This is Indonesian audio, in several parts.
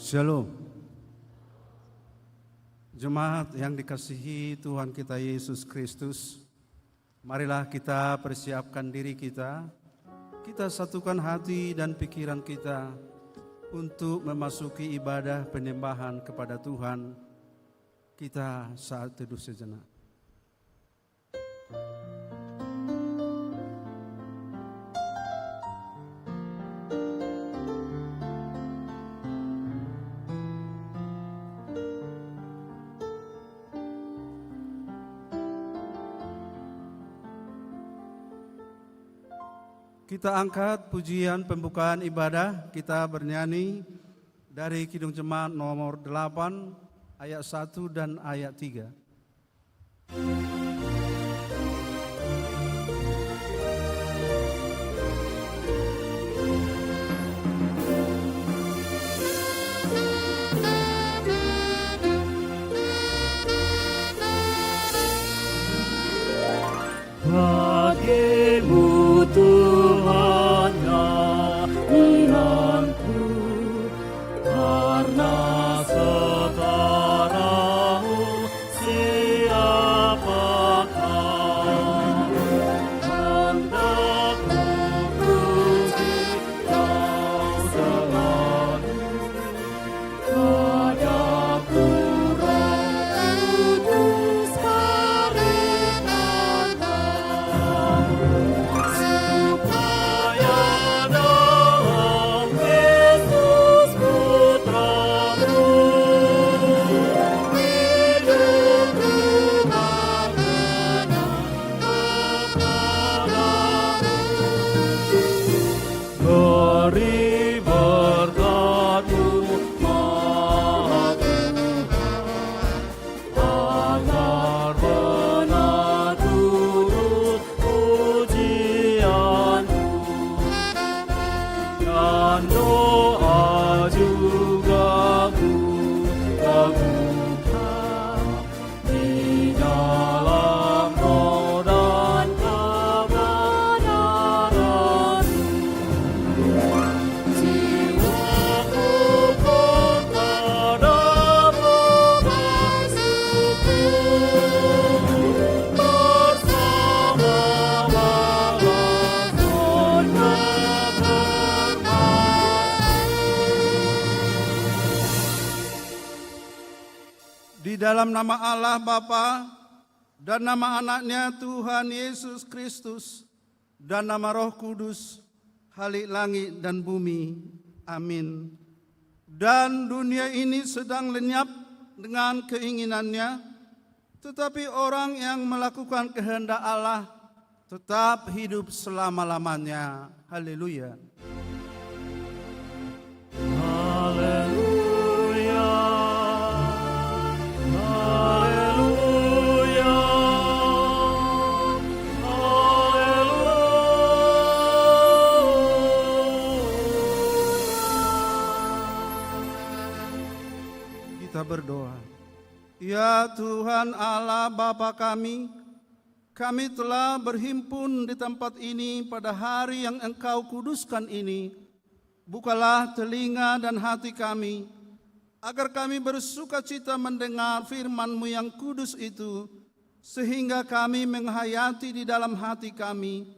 Shalom. Jemaat yang dikasihi Tuhan kita Yesus Kristus, marilah kita persiapkan diri kita satukan hati dan pikiran kita untuk memasuki ibadah penyembahan kepada Tuhan. Kita saat teduh sejenak. Kita angkat pujian pembukaan ibadah, kita bernyanyi dari Kidung Jemaat nomor 8 ayat 1 dan ayat 3. Bagimu Tuhan Tuhanku, karena setaramu siapakah hendak memuji Kau selalu. Padaku Roh Kudus beri berkat-Mu Maha Tuhan, agar benar turut pujian-Mu, dan doa juga Ku kabulkan di dalam roh dan kebenaran. Jiwaku kepadamu bersyukur, bersama balas Di dalam nama Allah Bapa dan nama anaknya Tuhan Yesus Kristus dan nama Roh Kudus, Halik langit dan bumi. Amin. Dan dunia ini sedang lenyap dengan keinginannya, tetapi orang yang melakukan kehendak Allah tetap hidup selama-lamanya. Haleluya. Haleluya, haleluya, haleluya. Kita berdoa. Ya Tuhan Allah Bapa kami telah berhimpun di tempat ini pada hari yang Engkau kuduskan ini. Bukalah telinga dan hati kami, agar kami bersuka cita mendengar firman-Mu yang kudus itu, sehingga kami menghayati di dalam hati kami,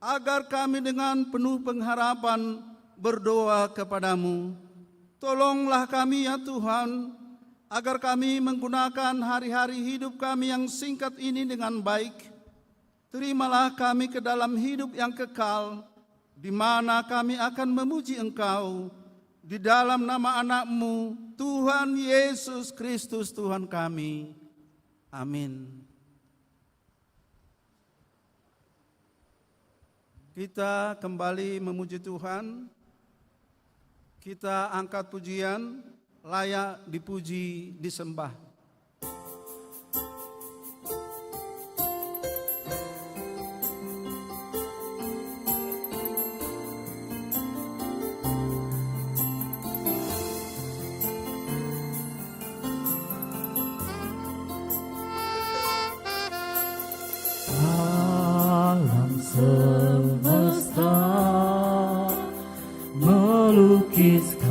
agar kami dengan penuh pengharapan berdoa kepadamu. Tolonglah kami ya Tuhan, agar kami menggunakan hari-hari hidup kami yang singkat ini dengan baik. Terimalah kami ke dalam hidup yang kekal, di mana kami akan memuji Engkau di dalam nama anak-Mu, Tuhan Yesus Kristus Tuhan kami. Amin. Kita kembali memuji Tuhan. Kita angkat pujian, layak dipuji, disembah. Alam semesta melukiskan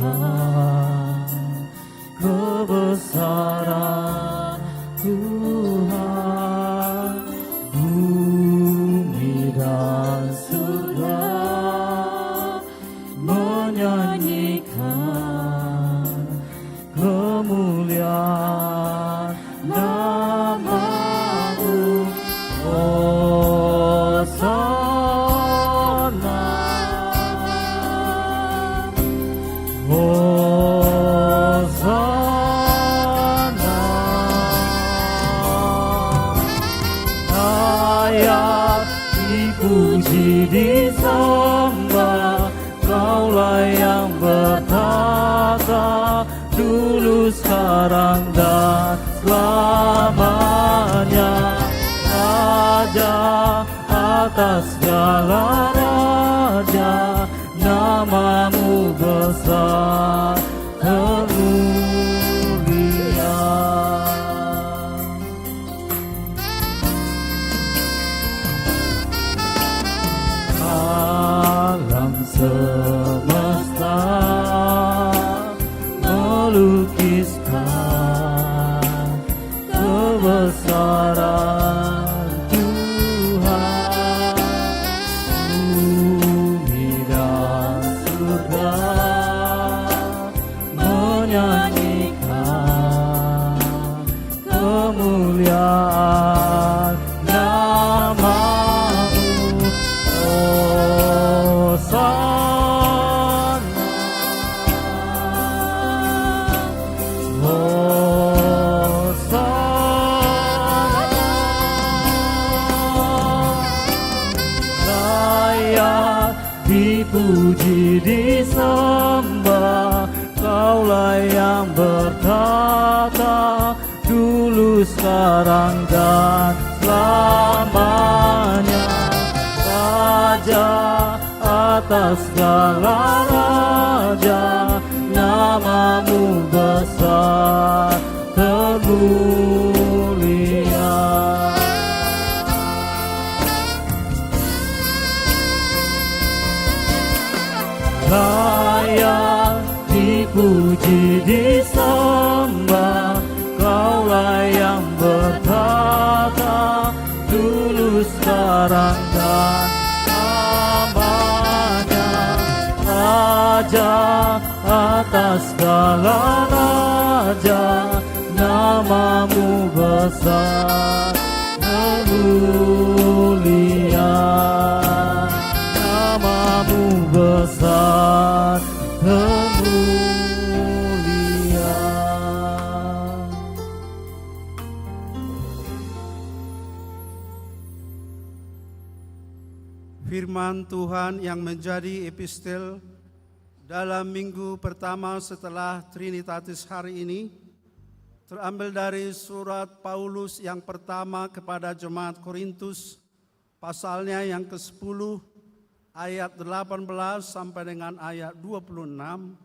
dipuji, disembah, Kaulah yang bertata, dulu, sekarang, dan selamanya. Raja atas segala raja, namamu besar termulia. Alam semesta melukiskan kebesaran Tuhan. Bumi dan surga menyanyikan kemuliaan namamu. Hosana, Layak dipuji, disembah, Kaulah yang bertata, dulu, sekarang, dan selamanya. Raja atas segala raja, namamu besar termulia. Layak dipuji, disembah, Kaulah yang bertata, dulu, sekarang, dan selamanya. Raja atas segala raja, namamu besar termulia. Namamu besar termulia. Firman Tuhan yang menjadi epistel dalam minggu pertama setelah Trinitatis hari ini terambil dari surat Paulus yang pertama kepada jemaat Korintus, pasalnya yang ke-10 ayat 18 sampai dengan ayat 26.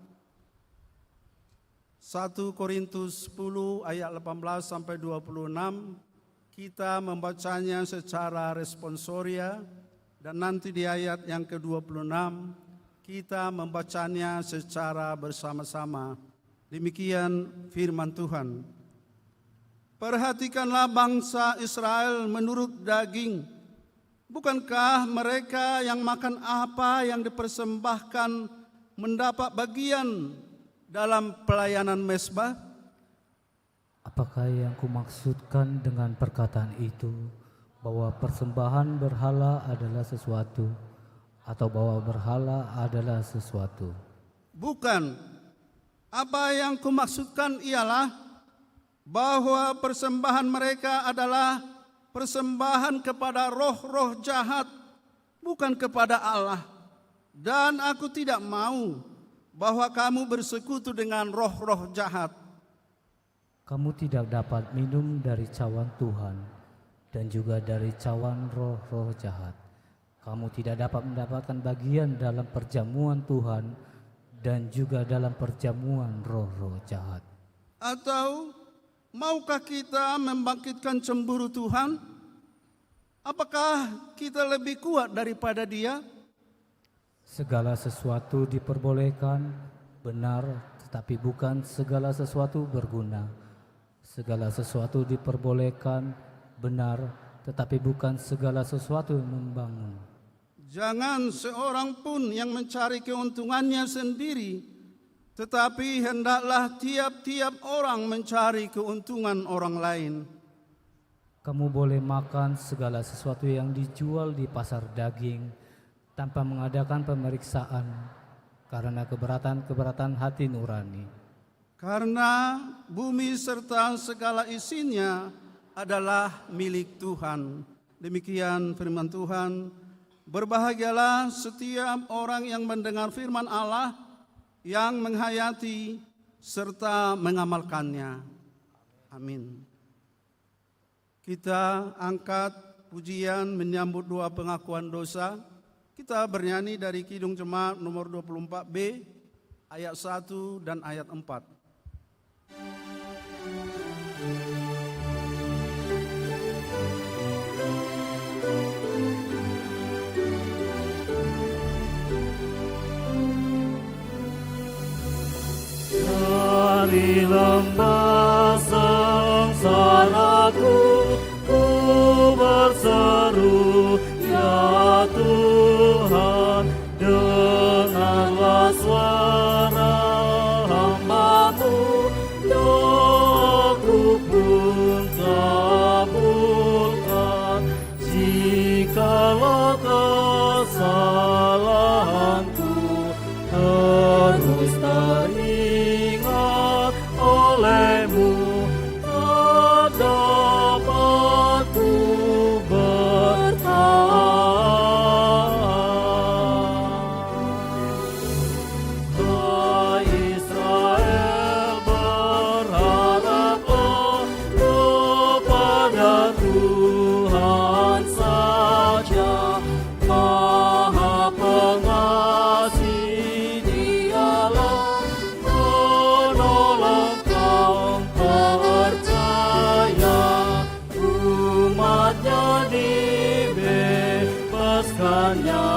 1 Korintus 10 ayat 18 sampai 26. Kita membacanya secara responsoria dan nanti di ayat yang ke-26 kita membacanya secara bersama-sama. Demikian firman Tuhan. Perhatikanlah bangsa Israel menurut daging. Bukankah mereka yang makan apa yang dipersembahkan mendapat bagian dalam pelayanan mezbah? Apakah yang kumaksudkan dengan perkataan itu, bahwa persembahan berhala adalah sesuatu, atau bahwa berhala adalah sesuatu? Bukan. Apa yang kumaksudkan ialah bahwa persembahan mereka adalah persembahan kepada roh-roh jahat, bukan kepada Allah. Dan aku tidak mau bahwa kamu bersekutu dengan roh-roh jahat. Kamu tidak dapat minum dari cawan Tuhan dan juga dari cawan roh-roh jahat. Kamu tidak dapat mendapatkan bagian dalam perjamuan Tuhan dan juga dalam perjamuan roh-roh jahat. Atau maukah kita membangkitkan cemburu Tuhan? Apakah kita lebih kuat daripada Dia? Segala sesuatu diperbolehkan, benar, tetapi bukan segala sesuatu berguna. Segala sesuatu diperbolehkan, benar, tetapi bukan segala sesuatu membangun. Jangan seorang pun yang mencari keuntungannya sendiri, tetapi hendaklah tiap-tiap orang mencari keuntungan orang lain. Kamu boleh makan segala sesuatu yang dijual di pasar daging tanpa mengadakan pemeriksaan karena keberatan hati nurani. Karena bumi serta segala isinya adalah milik Tuhan. Demikian firman Tuhan. Berbahagialah setiap orang yang mendengar firman Allah, yang menghayati serta mengamalkannya. Amin. Kita angkat pujian menyambut doa pengakuan dosa. Kita bernyanyi dari Kidung Jemaat nomor 24B, ayat 1 dan ayat 4. Dari lembah sengsaraku ku berseru, ya Tuhan, dengarlah suara hamba-Mu, doaku pun kabulkan. Jikalau kesalahanku terus teringat oleh-Mu, tak dapat ku bertahan. Hai Israel, berharaplah kepada Tuhan saja. Maha Pengasih Dialah, menolong kaum percaya. Umat-Nya dibebaskannya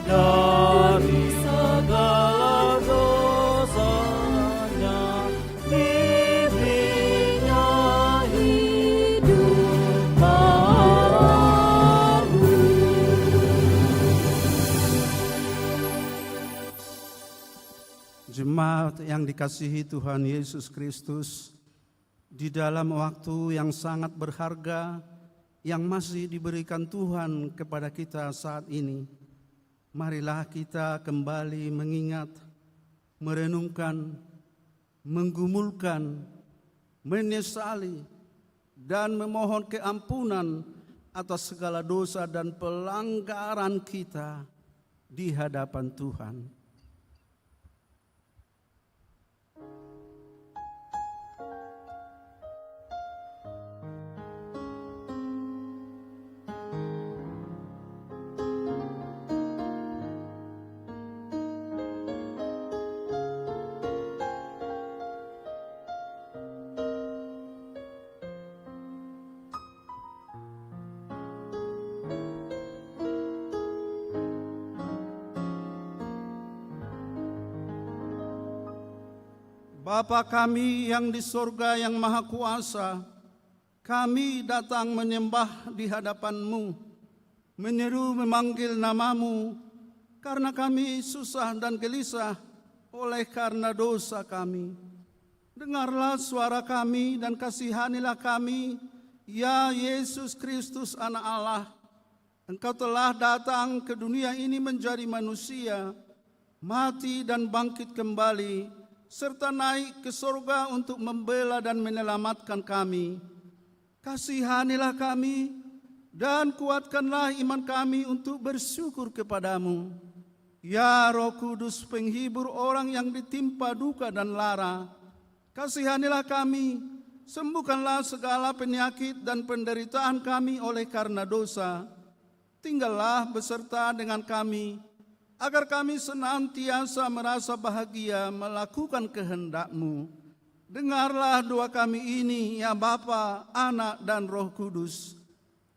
dari segala dosanya. Diberinya hidup baru. Jemaat yang dikasihi Tuhan Yesus Kristus, di dalam waktu yang sangat berharga yang masih diberikan Tuhan kepada kita saat ini, marilah kita kembali mengingat, merenungkan, menggumulkan, menyesali, dan memohon keampunan atas segala dosa dan pelanggaran kita di hadapan Tuhan. Bapa kami yang di sorga yang maha kuasa, kami datang menyembah di hadapan-Mu, menyeru memanggil nama-Mu, karena kami susah dan gelisah oleh karena dosa kami. Dengarlah suara kami dan kasihanilah kami, ya Yesus Kristus Anak Allah. Engkau telah datang ke dunia ini menjadi manusia, mati dan bangkit kembali, serta naik ke surga untuk membela dan menyelamatkan kami. Kasihanilah kami dan kuatkanlah iman kami untuk bersyukur kepadamu. Ya Roh Kudus, penghibur orang yang ditimpa duka dan lara, kasihanilah kami, sembuhkanlah segala penyakit dan penderitaan kami oleh karena dosa. Tinggallah beserta dengan kami, agar kami senantiasa merasa bahagia melakukan kehendak-Mu. Dengarlah doa kami ini, ya Bapa, Anak, dan Roh Kudus.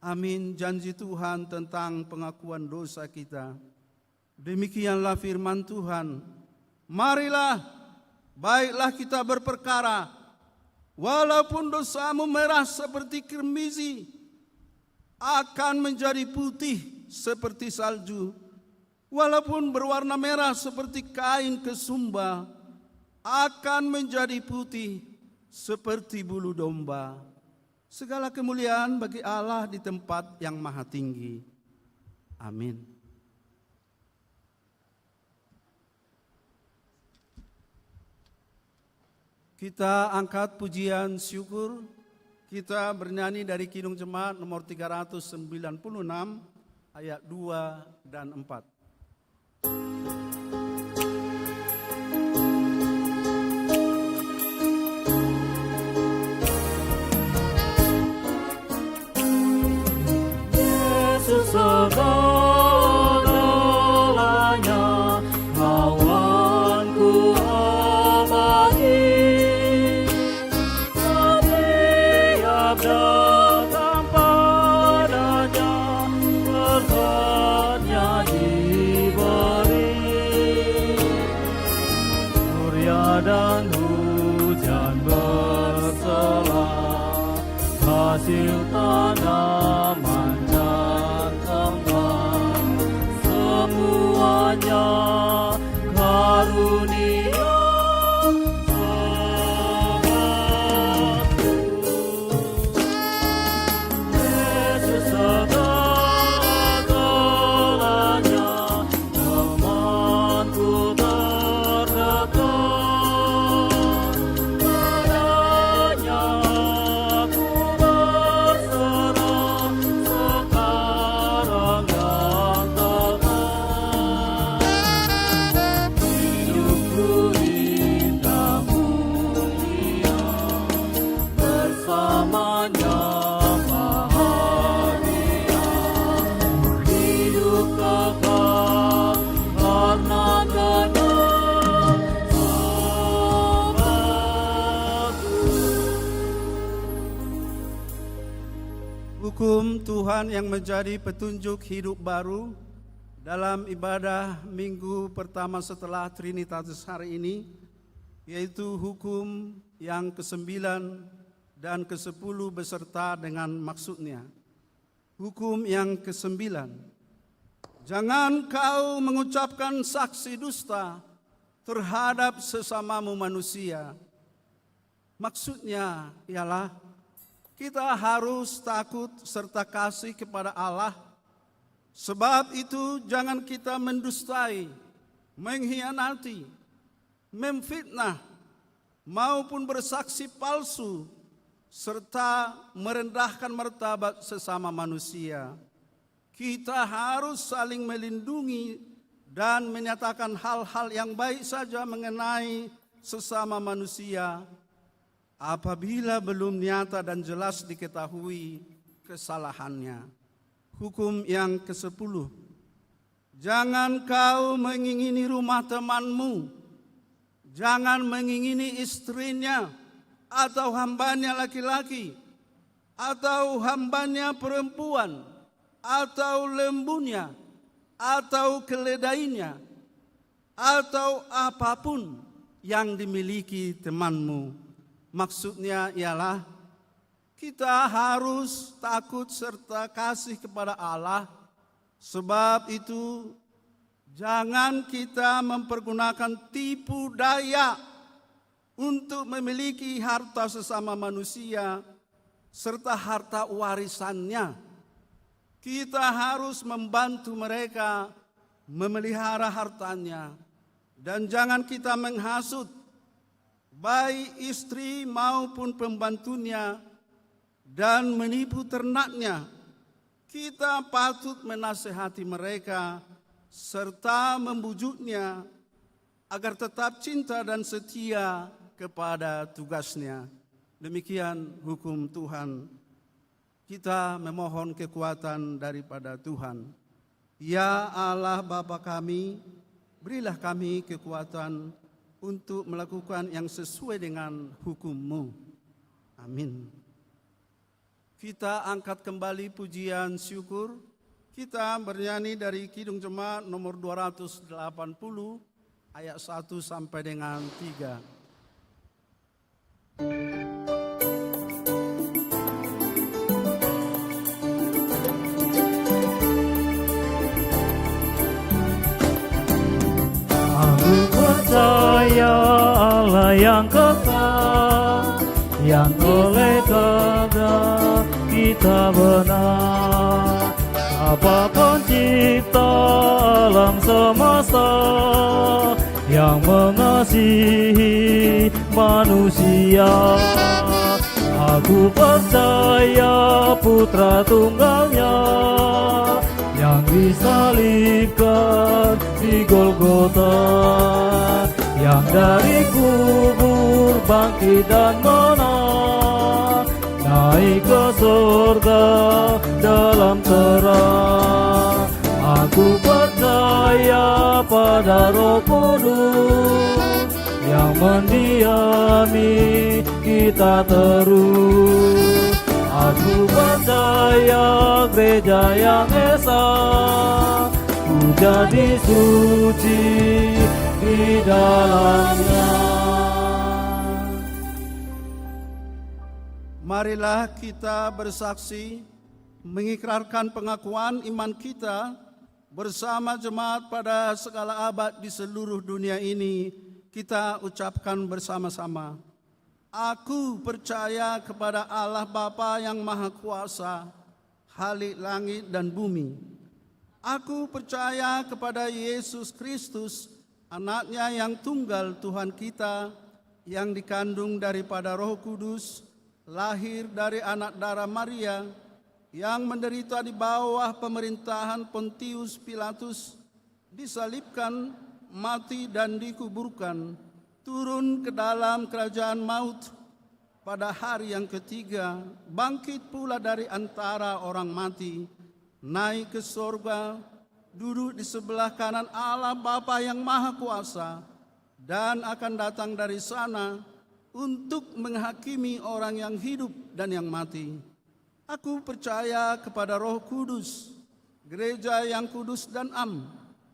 Amin. Janji Tuhan tentang pengakuan dosa kita. Demikianlah firman Tuhan. Marilah, baiklah kita berperkara, walaupun dosamu merah seperti kirmizi, akan menjadi putih seperti salju. Walaupun berwarna merah seperti kain kesumba, akan menjadi putih seperti bulu domba. Segala kemuliaan bagi Allah di tempat yang maha tinggi. Amin. Kita angkat pujian syukur. Kita bernyanyi dari Kidung Jemaat nomor 396, ayat 2 dan 4. Yesus segalanya, kawanku abadi. Setiap datang padanya, berkatnya diberi. Surya dan hujan berselah, hasil tanaman dan kembang, semuanya karunia Tuhanku. Yesus segalanya, temanku terdekat. Padanya aku berserah, sekarang dan tetap. Hidupku indah mulia, bersamanya bahagia. Hidup kekal karena kenal sahabatku. Hukum Tuhan yang menjadi petunjuk hidup baru dalam ibadah minggu pertama setelah Trinitatis hari ini, yaitu hukum yang ke-9 dan ke-10 beserta dengan maksudnya. Hukum yang ke-9, jangan kau mengucapkan saksi dusta terhadap sesamamu manusia. Maksudnya ialah kita harus takut serta kasih kepada Allah. Sebab itu jangan kita mendustai, mengkhianati, memfitnah, maupun bersaksi palsu, serta merendahkan martabat sesama manusia. Kita harus saling melindungi dan menyatakan hal-hal yang baik saja mengenai sesama manusia apabila belum nyata dan jelas diketahui kesalahannya. Hukum yang ke-10, jangan kau mengingini rumah temanmu, jangan mengingini istrinya, atau hambanya laki-laki, atau hambanya perempuan, atau lembunya, atau keledainya, atau apapun yang dimiliki temanmu. Maksudnya ialah kita harus takut serta kasih kepada Allah. Sebab itu jangan kita mempergunakan tipu daya untuk memiliki harta sesama manusia serta harta warisannya. Kita harus membantu mereka memelihara hartanya, dan jangan kita menghasut baik istri maupun pembantunya dan menipu ternaknya. Kita patut menasehati mereka serta membujuknya agar tetap cinta dan setia kepada tugasnya. Demikian hukum Tuhan. Kita memohon kekuatan daripada Tuhan. Ya Allah Bapa kami, berilah kami kekuatan untuk melakukan yang sesuai dengan hukum-Mu. Amin. Kita angkat kembali pujian syukur. Kita bernyanyi dari Kidung Jemaat nomor 280 ayat 1 sampai dengan 3. Aku percaya Allah yang kekal, yang oleh karena kita benar. Apa pencipta alam semesta yang mengasihi manusia. Aku percaya Putra Tunggalnya yang disalibkan di Golgota, yang dari kubur bangkit dan menang, naik ke surga dalam terang. Aku percaya pada Roh Kudus yang mendiami kita terus. Aku percaya gereja yang esa, ku jadi suci di dalamnya. Marilah kita bersaksi mengikrarkan pengakuan iman kita bersama jemaat pada segala abad di seluruh dunia ini. Kita ucapkan bersama-sama. Aku percaya kepada Allah Bapa yang Maha Kuasa, Khalik langit dan bumi. Aku percaya kepada Yesus Kristus, Anaknya yang tunggal Tuhan kita, yang dikandung daripada Roh Kudus, lahir dari anak darah Maria, yang menderita di bawah pemerintahan Pontius Pilatus, disalibkan, mati dan dikuburkan, turun ke dalam kerajaan maut, pada hari yang ketiga bangkit pula dari antara orang mati, naik ke surga, duduk di sebelah kanan Allah Bapa yang Maha Kuasa, dan akan datang dari sana untuk menghakimi orang yang hidup dan yang mati. Aku percaya kepada Roh Kudus, gereja yang kudus dan am,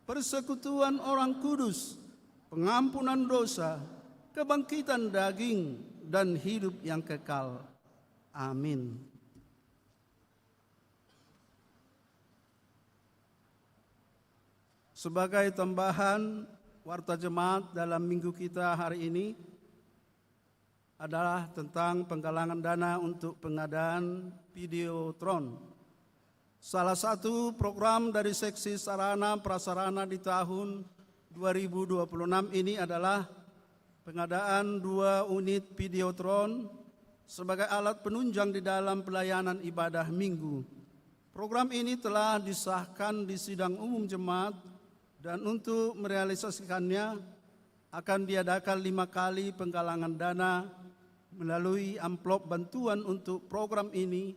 persekutuan orang kudus, pengampunan dosa, kebangkitan daging, dan hidup yang kekal. Amin. Sebagai tambahan, warta jemaat dalam minggu kita hari ini adalah tentang penggalangan dana untuk pengadaan Videotron. Salah satu program dari seksi sarana prasarana di tahun 2026 ini adalah pengadaan 2 unit Videotron sebagai alat penunjang di dalam pelayanan ibadah minggu. Program ini telah disahkan di sidang umum jemaat, dan untuk merealisasikannya akan diadakan 5 kali penggalangan dana melalui amplop bantuan untuk program ini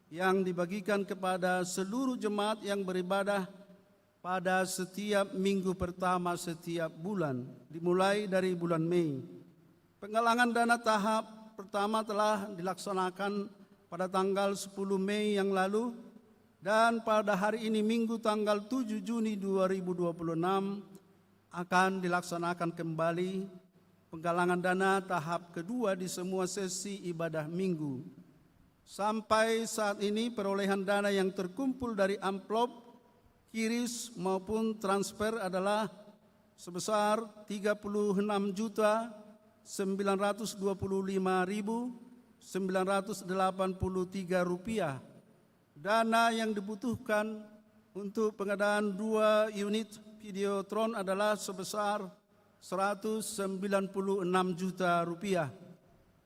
yang dibagikan kepada seluruh jemaat yang beribadah pada setiap minggu pertama setiap bulan, dimulai dari bulan Mei. Penggalangan dana tahap pertama telah dilaksanakan pada tanggal 10 Mei yang lalu, dan pada hari ini Minggu tanggal 7 Juni 2026 akan dilaksanakan kembali penggalangan dana tahap kedua di semua sesi ibadah minggu. Sampai saat ini perolehan dana yang terkumpul dari amplop, kiris maupun transfer adalah sebesar Rp39.925.983. Dana yang dibutuhkan untuk pengadaan 2 unit Videotron adalah sebesar Rp196 juta.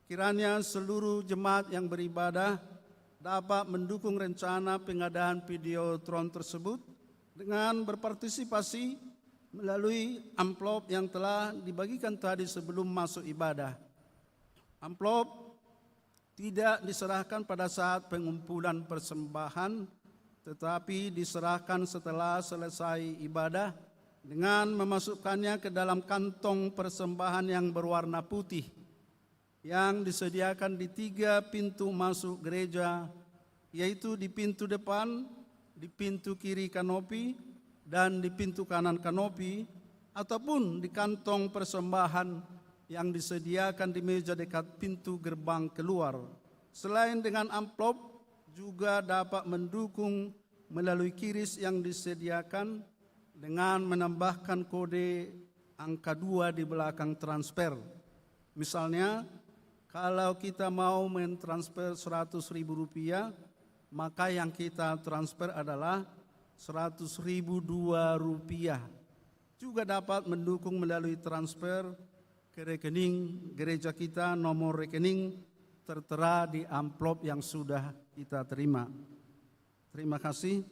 Kiranya seluruh jemaat yang beribadah dapat mendukung rencana pengadaan Videotron tersebut dengan berpartisipasi melalui amplop yang telah dibagikan tadi sebelum masuk ibadah. Amplop tidak diserahkan pada saat pengumpulan persembahan, tetapi diserahkan setelah selesai ibadah dengan memasukkannya ke dalam kantong persembahan yang berwarna putih yang disediakan di 3 pintu masuk gereja, yaitu di pintu depan, di pintu kiri kanopi, dan di pintu kanan kanopi, ataupun di kantong persembahan yang disediakan di meja dekat pintu gerbang keluar. Selain dengan amplop, juga dapat mendukung melalui kiris yang disediakan dengan menambahkan kode angka 2 di belakang transfer. Misalnya, kalau kita mau mentransfer Rp100.000, maka yang kita transfer adalah Rp100.002. Juga dapat mendukung melalui transfer ke rekening gereja kita, nomor rekening tertera di amplop yang sudah kita terima. Terima kasih.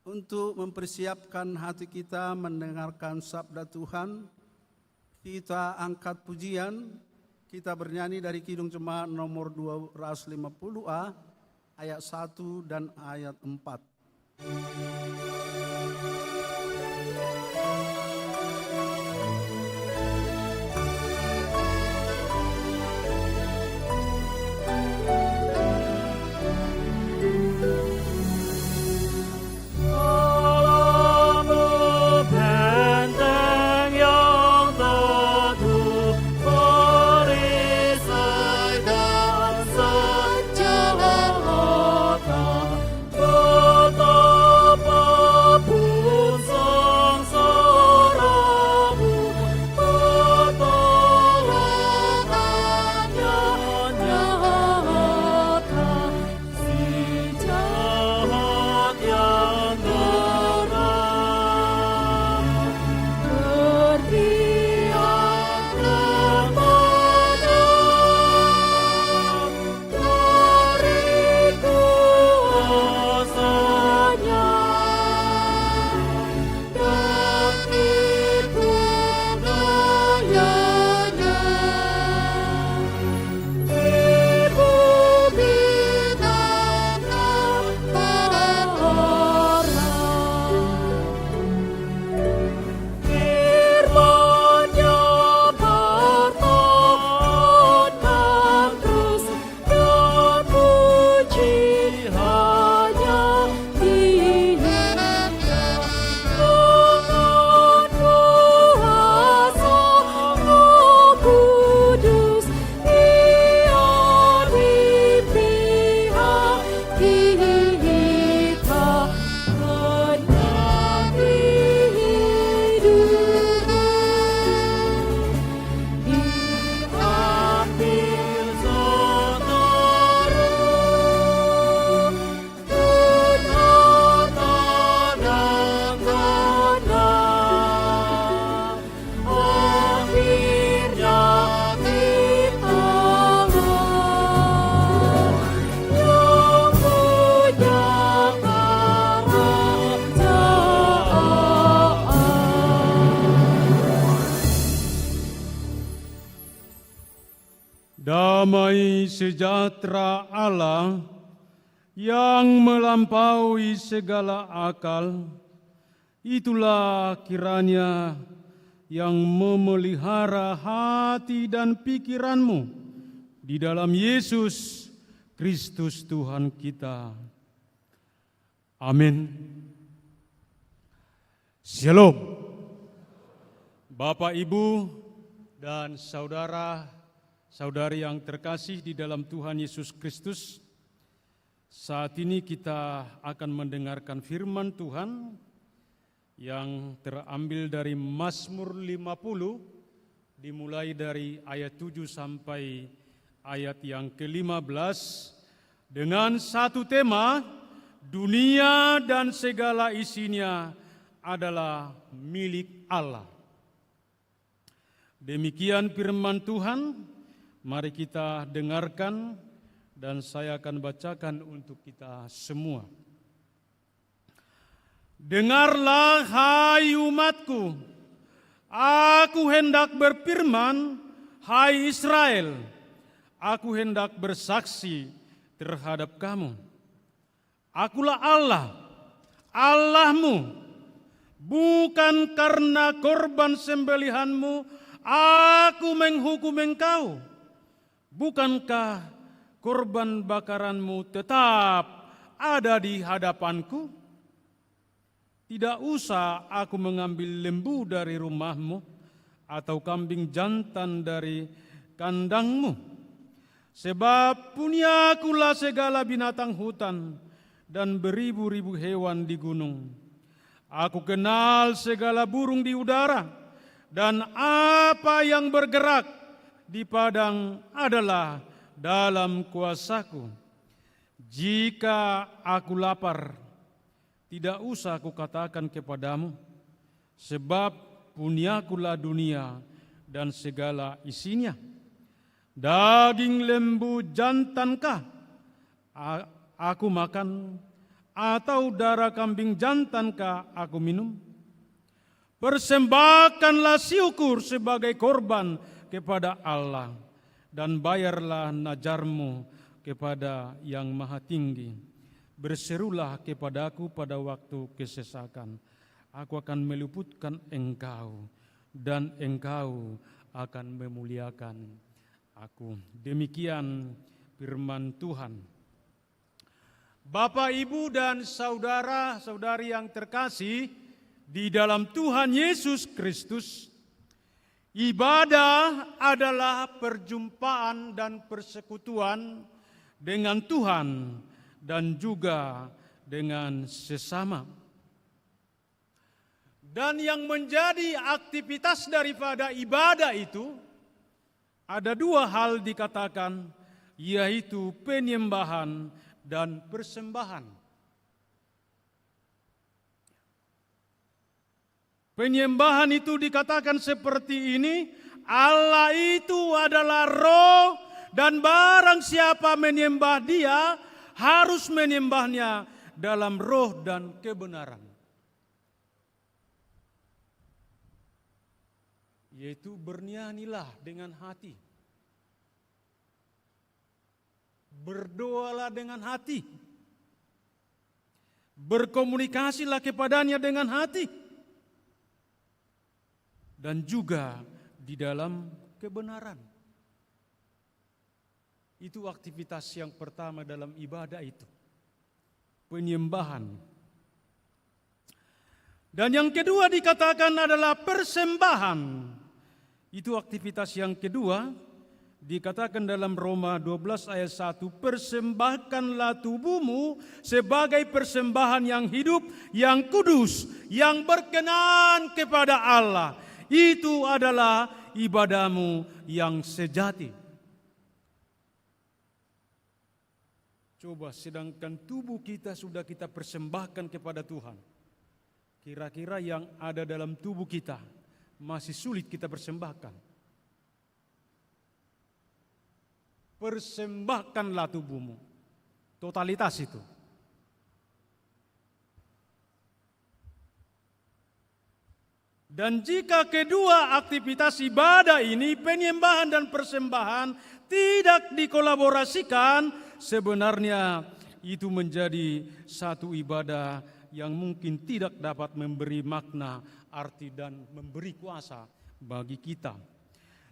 Untuk mempersiapkan hati kita mendengarkan sabda Tuhan, kita angkat pujian, kita bernyanyi dari Kidung Jemaat nomor 250A, ayat 1 dan ayat 4. Damai sejahtera Allah yang melampaui segala akal, itulah kiranya yang memelihara hati dan pikiranmu di dalam Yesus Kristus Tuhan kita. Amin. Shalom. Bapak, Ibu, dan saudara-saudari yang terkasih di dalam Tuhan Yesus Kristus, saat ini kita akan mendengarkan firman Tuhan yang terambil dari Mazmur 50, dimulai dari ayat 7 sampai ayat yang ke-15, dengan satu tema, dunia dan segala isinya adalah milik Allah. Demikian firman Tuhan, mari kita dengarkan dan saya akan bacakan untuk kita semua. Dengarlah hai umatku, aku hendak berfirman, hai Israel, aku hendak bersaksi terhadap kamu. Akulah Allah, Allahmu, bukan karena korban sembelihanmu aku menghukum engkau. Bukankah korban bakaranmu tetap ada di hadapanku? Tidak usah aku mengambil lembu dari rumahmu atau kambing jantan dari kandangmu. Sebab punyakulah segala binatang hutan dan beribu-ribu hewan di gunung. Aku kenal segala burung di udara, dan apa yang bergerak di padang adalah dalam kuasaku. Jika aku lapar, tidak usah aku katakan kepadamu, sebab punyakulah dunia dan segala isinya. Daging lembu jantankah aku makan, atau darah kambing jantankah aku minum? Persembahkanlah syukur sebagai korban kepada Allah, dan bayarlah najarmu kepada Yang Maha Tinggi. Berserulah kepadaku pada waktu kesesakan. Aku akan meluputkan engkau, dan engkau akan memuliakan aku. Demikian firman Tuhan. Bapak, Ibu, dan saudara-saudari yang terkasih di dalam Tuhan Yesus Kristus, ibadah adalah perjumpaan dan persekutuan dengan Tuhan dan juga dengan sesama. Dan yang menjadi aktivitas daripada ibadah itu ada dua hal dikatakan, yaitu penyembahan dan persembahan. Penyembahan itu dikatakan seperti ini, Allah itu adalah roh, dan barang siapa menyembah Dia harus menyembahnya dalam roh dan kebenaran. Yaitu bernyanyilah dengan hati, berdoalah dengan hati, berkomunikasilah kepadanya dengan hati, dan juga di dalam kebenaran. Itu aktivitas yang pertama dalam ibadah itu, penyembahan. Dan yang kedua dikatakan adalah persembahan. Itu aktivitas yang kedua, dikatakan dalam Roma 12 ayat 1, persembahkanlah tubuhmu sebagai persembahan yang hidup, yang kudus, yang berkenan kepada Allah. Itu adalah ibadahmu yang sejati. Coba, sedangkan tubuh kita sudah kita persembahkan kepada Tuhan, kira-kira yang ada dalam tubuh kita masih sulit kita persembahkan. Persembahkanlah tubuhmu, totalitas itu. Dan jika kedua aktivitas ibadah ini, penyembahan dan persembahan, tidak dikolaborasikan, sebenarnya itu menjadi satu ibadah yang mungkin tidak dapat memberi makna, arti, dan memberi kuasa bagi kita.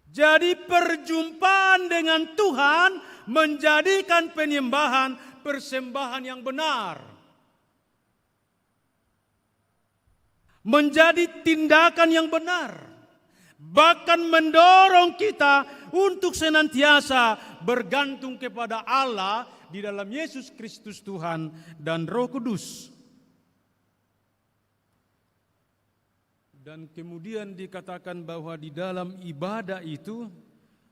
Jadi perjumpaan dengan Tuhan menjadikan penyembahan, persembahan yang benar, menjadi tindakan yang benar, bahkan mendorong kita untuk senantiasa bergantung kepada Allah di dalam Yesus Kristus Tuhan dan Roh Kudus. Dan kemudian dikatakan bahwa di dalam ibadah itu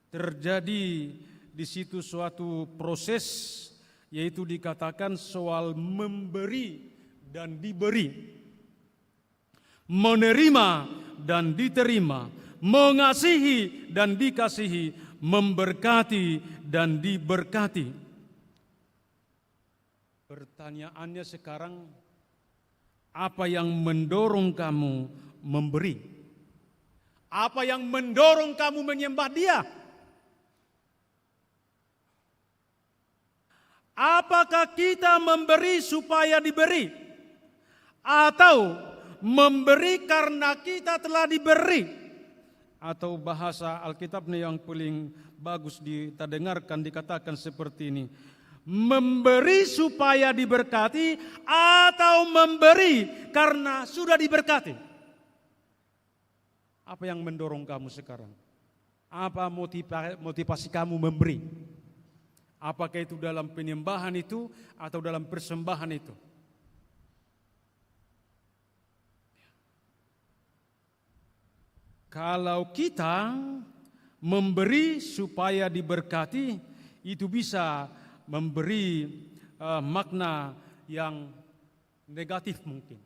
terjadi di situ suatu proses, yaitu dikatakan soal memberi dan diberi, menerima dan diterima, mengasihi dan dikasihi, memberkati dan diberkati. Pertanyaannya sekarang, apa yang mendorong kamu memberi? Apa yang mendorong kamu menyembah Dia? Apakah kita memberi supaya diberi? Atau memberi karena kita telah diberi? Atau bahasa Alkitabnya yang paling bagus kita dengarkan dikatakan seperti ini, memberi supaya diberkati atau memberi karena sudah diberkati? Apa yang mendorong kamu sekarang? Apa motivasi kamu memberi? Apakah itu dalam penyembahan itu atau dalam persembahan itu? Kalau kita memberi supaya diberkati, itu bisa memberi makna yang negatif mungkin.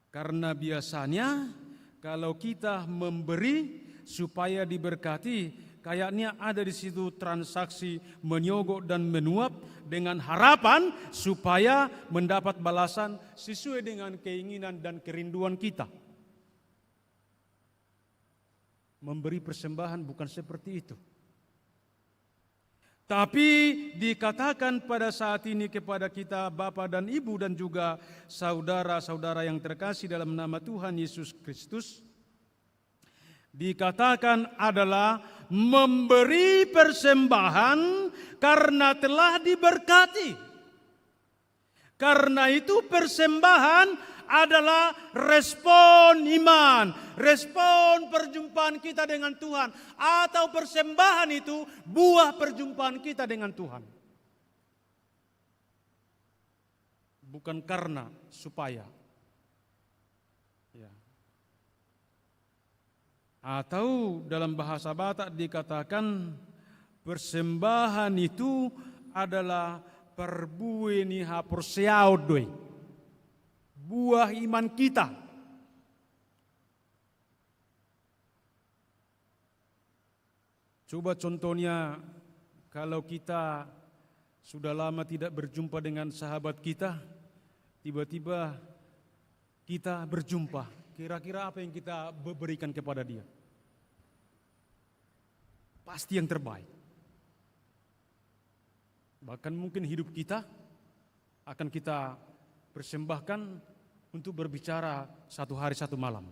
Karena biasanya kalau kita memberi supaya diberkati, kayaknya ada di situ transaksi menyogok dan menuap dengan harapan supaya mendapat balasan sesuai dengan keinginan dan kerinduan kita. Memberi persembahan bukan seperti itu. Tapi dikatakan pada saat ini kepada kita Bapak dan Ibu dan juga saudara-saudara yang terkasih dalam nama Tuhan Yesus Kristus, dikatakan adalah memberi persembahan karena telah diberkati. Karena itu persembahan adalah respon iman, respon perjumpaan kita dengan Tuhan, atau persembahan itu buah perjumpaan kita dengan Tuhan. Bukan karena supaya. Ya. Atau dalam bahasa Batak dikatakan persembahan itu adalah perbueni haporseaudoi. Buah iman kita. Coba contohnya kalau kita sudah lama tidak berjumpa dengan sahabat kita, tiba-tiba kita berjumpa, kira-kira apa yang kita berikan kepada dia? Pasti yang terbaik. Bahkan mungkin hidup kita akan kita persembahkan untuk berbicara satu hari satu malam.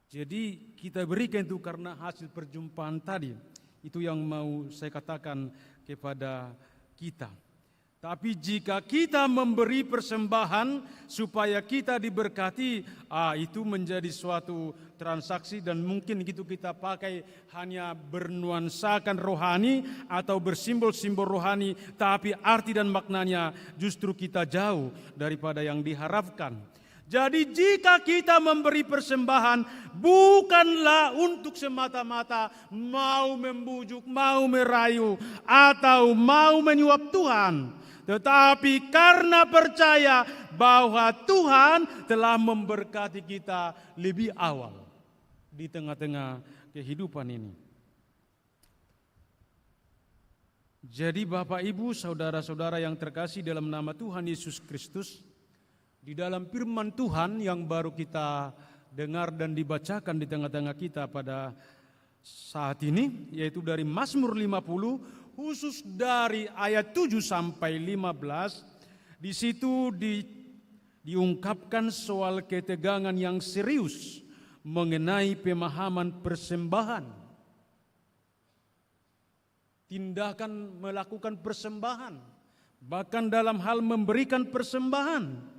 Jadi kita berikan itu karena hasil perjumpaan tadi. Itu yang mau saya katakan kepada kita. Tapi jika kita memberi persembahan supaya kita diberkati, itu menjadi suatu transaksi dan mungkin gitu kita pakai hanya bernuansakan rohani atau bersimbol-simbol rohani, tapi arti dan maknanya justru kita jauh daripada yang diharapkan. Jadi jika kita memberi persembahan bukanlah untuk semata-mata mau membujuk, mau merayu, atau mau menyuap Tuhan, tetapi karena percaya bahwa Tuhan telah memberkati kita lebih awal di tengah-tengah kehidupan ini. Jadi Bapak Ibu, saudara-saudara yang terkasih dalam nama Tuhan Yesus Kristus, di dalam firman Tuhan yang baru kita dengar dan dibacakan di tengah-tengah kita pada saat ini, yaitu dari Mazmur 50, khusus dari ayat 7 sampai 15, di situ diungkapkan soal ketegangan yang serius mengenai pemahaman persembahan. Tindakan melakukan persembahan, bahkan dalam hal memberikan persembahan.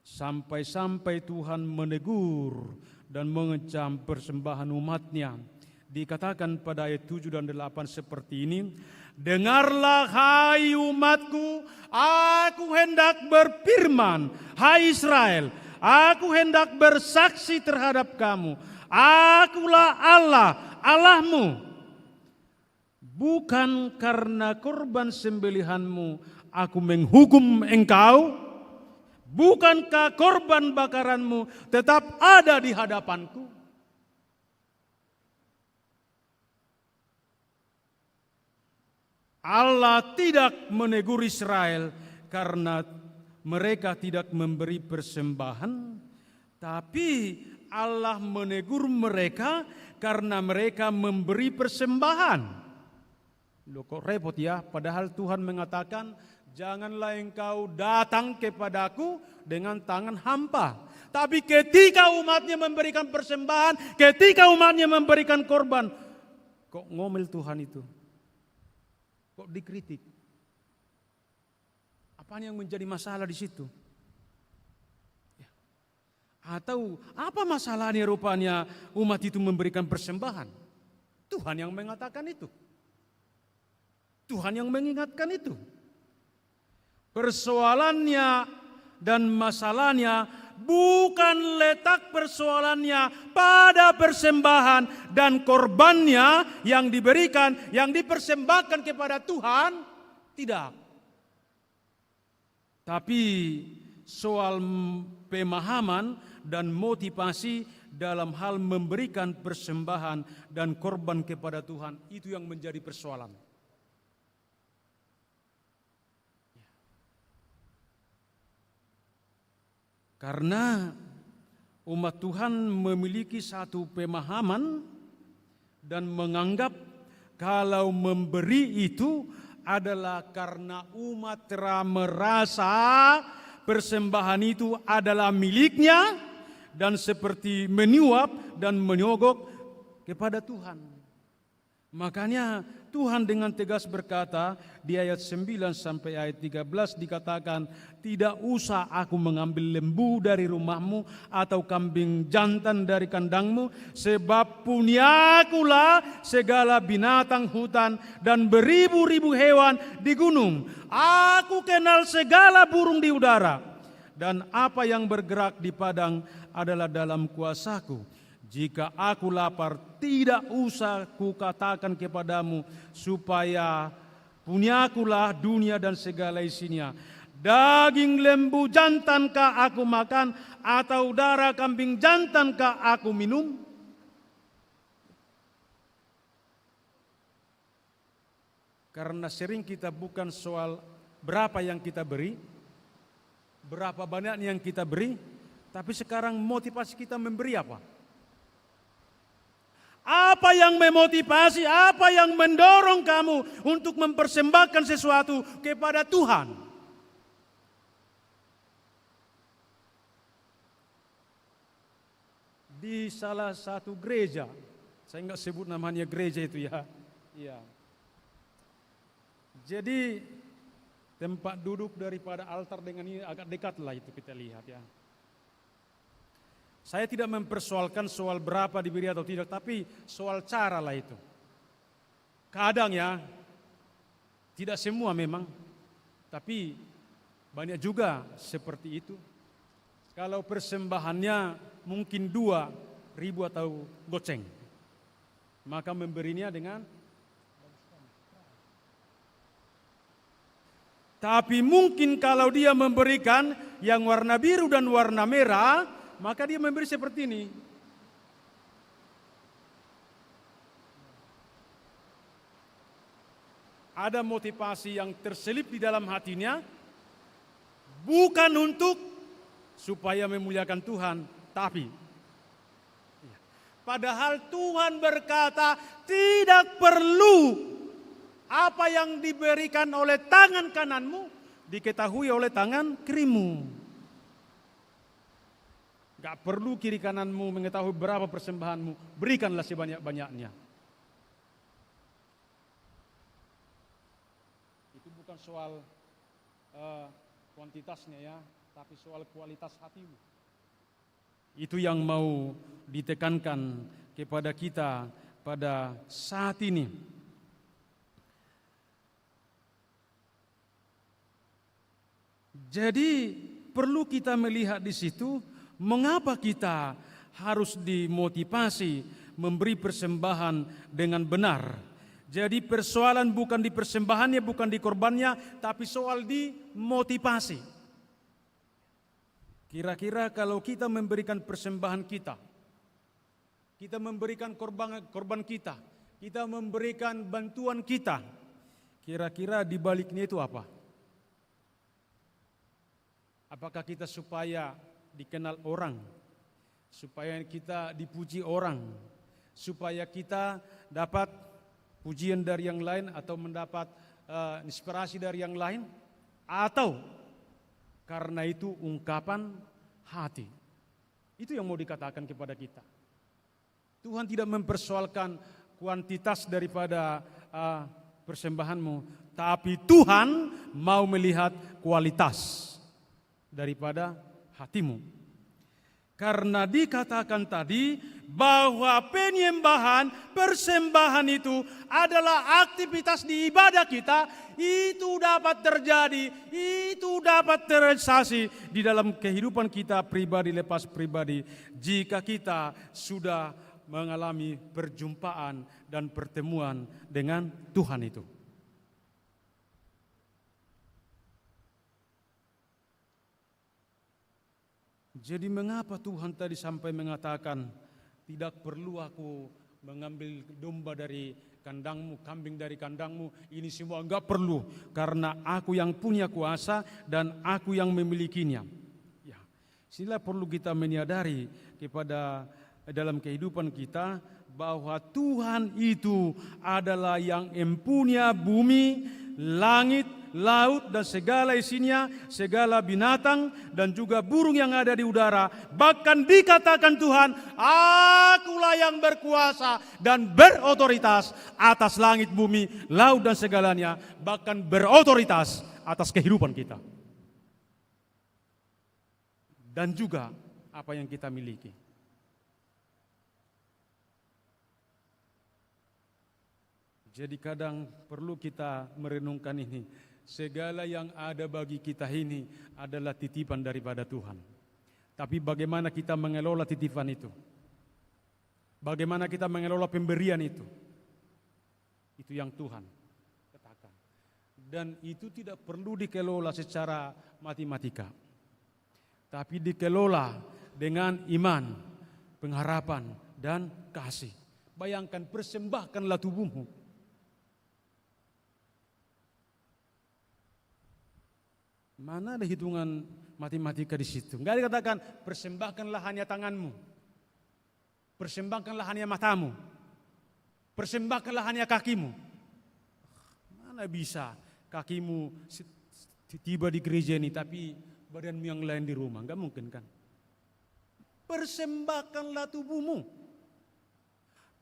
Sampai-sampai Tuhan menegur dan mengecam persembahan umatnya. Dikatakan pada ayat 7 dan 8 seperti ini, dengarlah hai umatku, aku hendak berfirman, hai Israel, aku hendak bersaksi terhadap kamu, akulah Allah, Allahmu. Bukan karena korban sembelihanmu aku menghukum engkau, bukankah korban bakaranmu tetap ada di hadapanku? Allah tidak menegur Israel karena mereka tidak memberi persembahan, tapi Allah menegur mereka karena mereka memberi persembahan. Loh, kok repot ya, padahal Tuhan mengatakan, janganlah engkau datang kepadaku dengan tangan hampa. Tapi ketika umatnya memberikan persembahan, ketika umatnya memberikan korban, kok ngomel Tuhan itu? Kok dikritik? Apa yang menjadi masalah di situ? Ya. Atau apa masalahnya rupanya umat itu memberikan persembahan? Tuhan yang mengatakan itu. Tuhan yang mengingatkan itu. Persoalannya dan masalahnya bukan letak persoalannya pada persembahan dan korbannya yang diberikan, yang dipersembahkan kepada Tuhan, tidak. Tapi soal pemahaman dan motivasi dalam hal memberikan persembahan dan korban kepada Tuhan. Itu yang menjadi persoalan. Karena umat Tuhan memiliki satu pemahaman dan menganggap kalau memberi itu adalah karena umat telah merasa persembahan itu adalah miliknya dan seperti menyuap dan menyogok kepada Tuhan. Makanya Tuhan dengan tegas berkata di ayat 9 sampai ayat 13 dikatakan, tidak usah aku mengambil lembu dari rumahmu atau kambing jantan dari kandangmu, sebab punyakulah segala binatang hutan dan beribu-ribu hewan di gunung. Aku kenal segala burung di udara, dan apa yang bergerak di padang adalah dalam kuasaku. Jika aku lapar, tidak usah kukatakan kepadamu, supaya punyakulah dunia dan segala isinya. Daging lembu jantankah aku makan, atau darah kambing jantankah aku minum? Karena sering kita bukan soal berapa yang kita beri, berapa banyak yang kita beri, tapi sekarang motivasi kita memberi apa? Apa yang memotivasi, apa yang mendorong kamu untuk mempersembahkan sesuatu kepada Tuhan? Di salah satu gereja, saya enggak sebut namanya gereja itu ya. Iya. Jadi tempat duduk daripada altar dengan ini agak dekat lah itu kita lihat ya. Saya tidak mempersoalkan soal berapa diberi atau tidak, tapi soal cara lah itu. Kadang ya, tidak semua memang, tapi banyak juga seperti itu. Kalau persembahannya mungkin 2.000 atau goceng, maka memberinya dengan. Tapi mungkin kalau dia memberikan yang warna biru dan warna merah, maka dia memberi seperti ini. Ada motivasi yang terselip di dalam hatinya, bukan untuk supaya memuliakan Tuhan, tapi padahal Tuhan berkata tidak perlu apa yang diberikan oleh tangan kananmu diketahui oleh tangan kirimu. Gak perlu kiri kananmu mengetahui berapa persembahanmu, berikanlah sebanyak-banyaknya. Itu bukan soal kuantitasnya ya, tapi soal kualitas hatimu. Itu yang mau ditekankan kepada kita pada saat ini. Jadi perlu kita melihat di situ, mengapa kita harus dimotivasi memberi persembahan dengan benar. Jadi persoalan bukan di persembahannya, bukan di korbannya, tapi soal di motivasi. Kira-kira kalau kita memberikan persembahan kita memberikan korban kita memberikan bantuan kita, kira-kira di baliknya itu apa? Apakah kita supaya dikenal orang, supaya kita dipuji orang, supaya kita dapat pujian dari yang lain atau mendapat inspirasi dari yang lain, atau karena itu ungkapan hati? Itu yang mau dikatakan kepada kita. Tuhan tidak mempersoalkan kuantitas daripada persembahanmu, tapi Tuhan mau melihat kualitas daripada hatimu. Karena dikatakan tadi bahwa penyembahan, persembahan itu adalah aktivitas di ibadah kita, itu dapat terjadi, itu dapat terrealisasi di dalam kehidupan kita pribadi lepas pribadi, jika kita sudah mengalami perjumpaan dan pertemuan dengan Tuhan itu. Jadi mengapa Tuhan tadi sampai mengatakan Tidak perlu aku mengambil domba dari kandangmu, kambing dari kandangmu, ini semua enggak perlu, karena aku yang punya kuasa dan aku yang memilikinya. Ya, sinilah perlu kita menyadari kepada dalam kehidupan kita bahwa Tuhan itu adalah yang mempunyai bumi, langit, laut dan segala isinya, segala binatang dan juga burung yang ada di udara. Bahkan dikatakan Tuhan, akulah yang berkuasa dan berotoritas atas langit, bumi, laut dan segalanya. Bahkan berotoritas atas kehidupan kita. Dan juga apa yang kita miliki. Jadi kadang perlu kita merenungkan ini. Segala yang ada bagi kita ini adalah titipan daripada Tuhan. Tapi bagaimana kita mengelola titipan itu? Bagaimana kita mengelola pemberian itu? Itu yang Tuhan katakan. Dan itu tidak perlu dikelola secara matematika. Tapi dikelola dengan iman, pengharapan, dan kasih. Bayangkan, persembahkanlah tubuhmu. Mana ada hitungan matematika di situ? Enggak dikatakan persembahkanlah hanya tanganmu, persembahkanlah hanya matamu, persembahkanlah hanya kakimu. Mana bisa kakimu tiba di gereja ini tapi badanmu yang lain di rumah? Enggak mungkin kan? Persembahkanlah tubuhmu.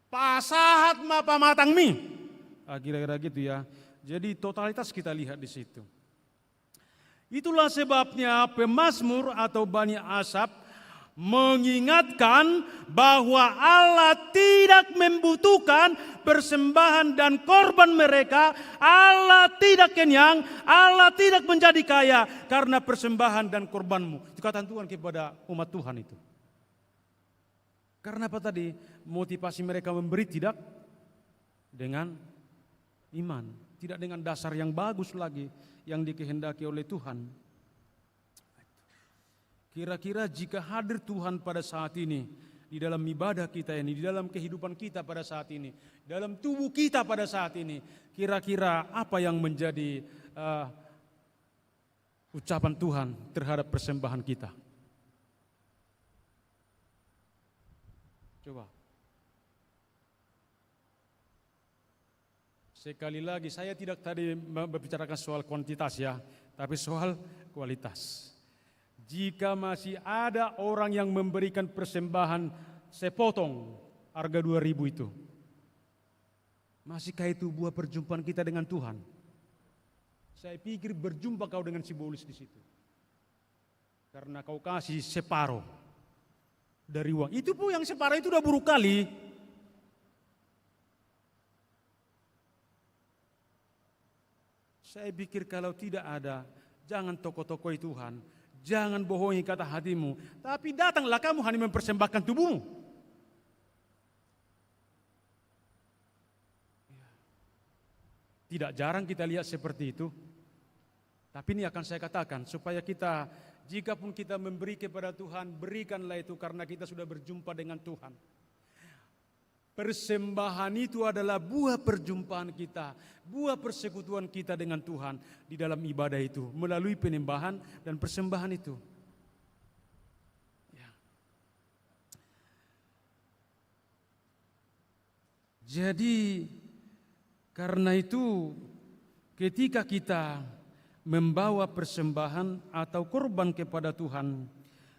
Pasahat mapa matangmi. Kira-kira gitu ya. Jadi totalitas kita lihat di situ. Itulah sebabnya pemazmur atau Bani Asaf mengingatkan bahwa Allah tidak membutuhkan persembahan dan korban mereka. Allah tidak kenyang, Allah tidak menjadi kaya karena persembahan dan korbanmu. Itu kata Tuhan kepada umat Tuhan itu. Karena apa tadi? Motivasi mereka memberi tidak dengan iman, tidak dengan dasar yang bagus lagi yang dikehendaki oleh Tuhan. Kira-kira jika hadir Tuhan pada saat ini, di dalam ibadah kita ini, di dalam kehidupan kita pada saat ini, dalam tubuh kita pada saat ini, kira-kira apa yang menjadi ucapan Tuhan terhadap persembahan kita? Coba. Sekali lagi, saya tidak tadi membicarakan soal kuantitas ya, tapi soal kualitas. Jika masih ada orang yang memberikan persembahan sepotong harga 2.000 itu, masihkah itu buah perjumpaan kita dengan Tuhan? Saya pikir berjumpa kau dengan simbolis di situ. Karena kau kasih separuh dari uang. Itu pun yang separuh itu udah buruk kali. Saya pikir kalau tidak ada, jangan toko-tokoi Tuhan, jangan bohongi kata hatimu, tapi datanglah kamu hanya mempersembahkan tubuhmu. Tidak jarang kita lihat seperti itu, tapi ini akan saya katakan, supaya kita, jika pun kita memberi kepada Tuhan, berikanlah itu karena kita sudah berjumpa dengan Tuhan. Persembahan itu adalah buah perjumpaan kita, buah persekutuan kita dengan Tuhan di dalam ibadah itu, melalui penyembahan dan persembahan itu. Ya. Jadi karena itu ketika kita membawa persembahan atau korban kepada Tuhan,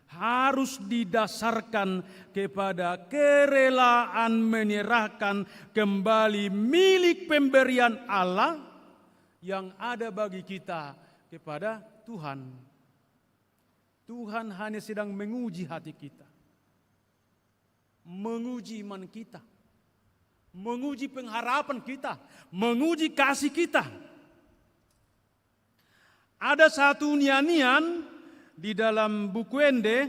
harus didasarkan kepada kerelaan menyerahkan kembali milik pemberian Allah yang ada bagi kita kepada Tuhan. Tuhan hanya sedang menguji hati kita, menguji iman kita, menguji pengharapan kita, menguji kasih kita. Ada satu nyanyian di dalam buku Ende,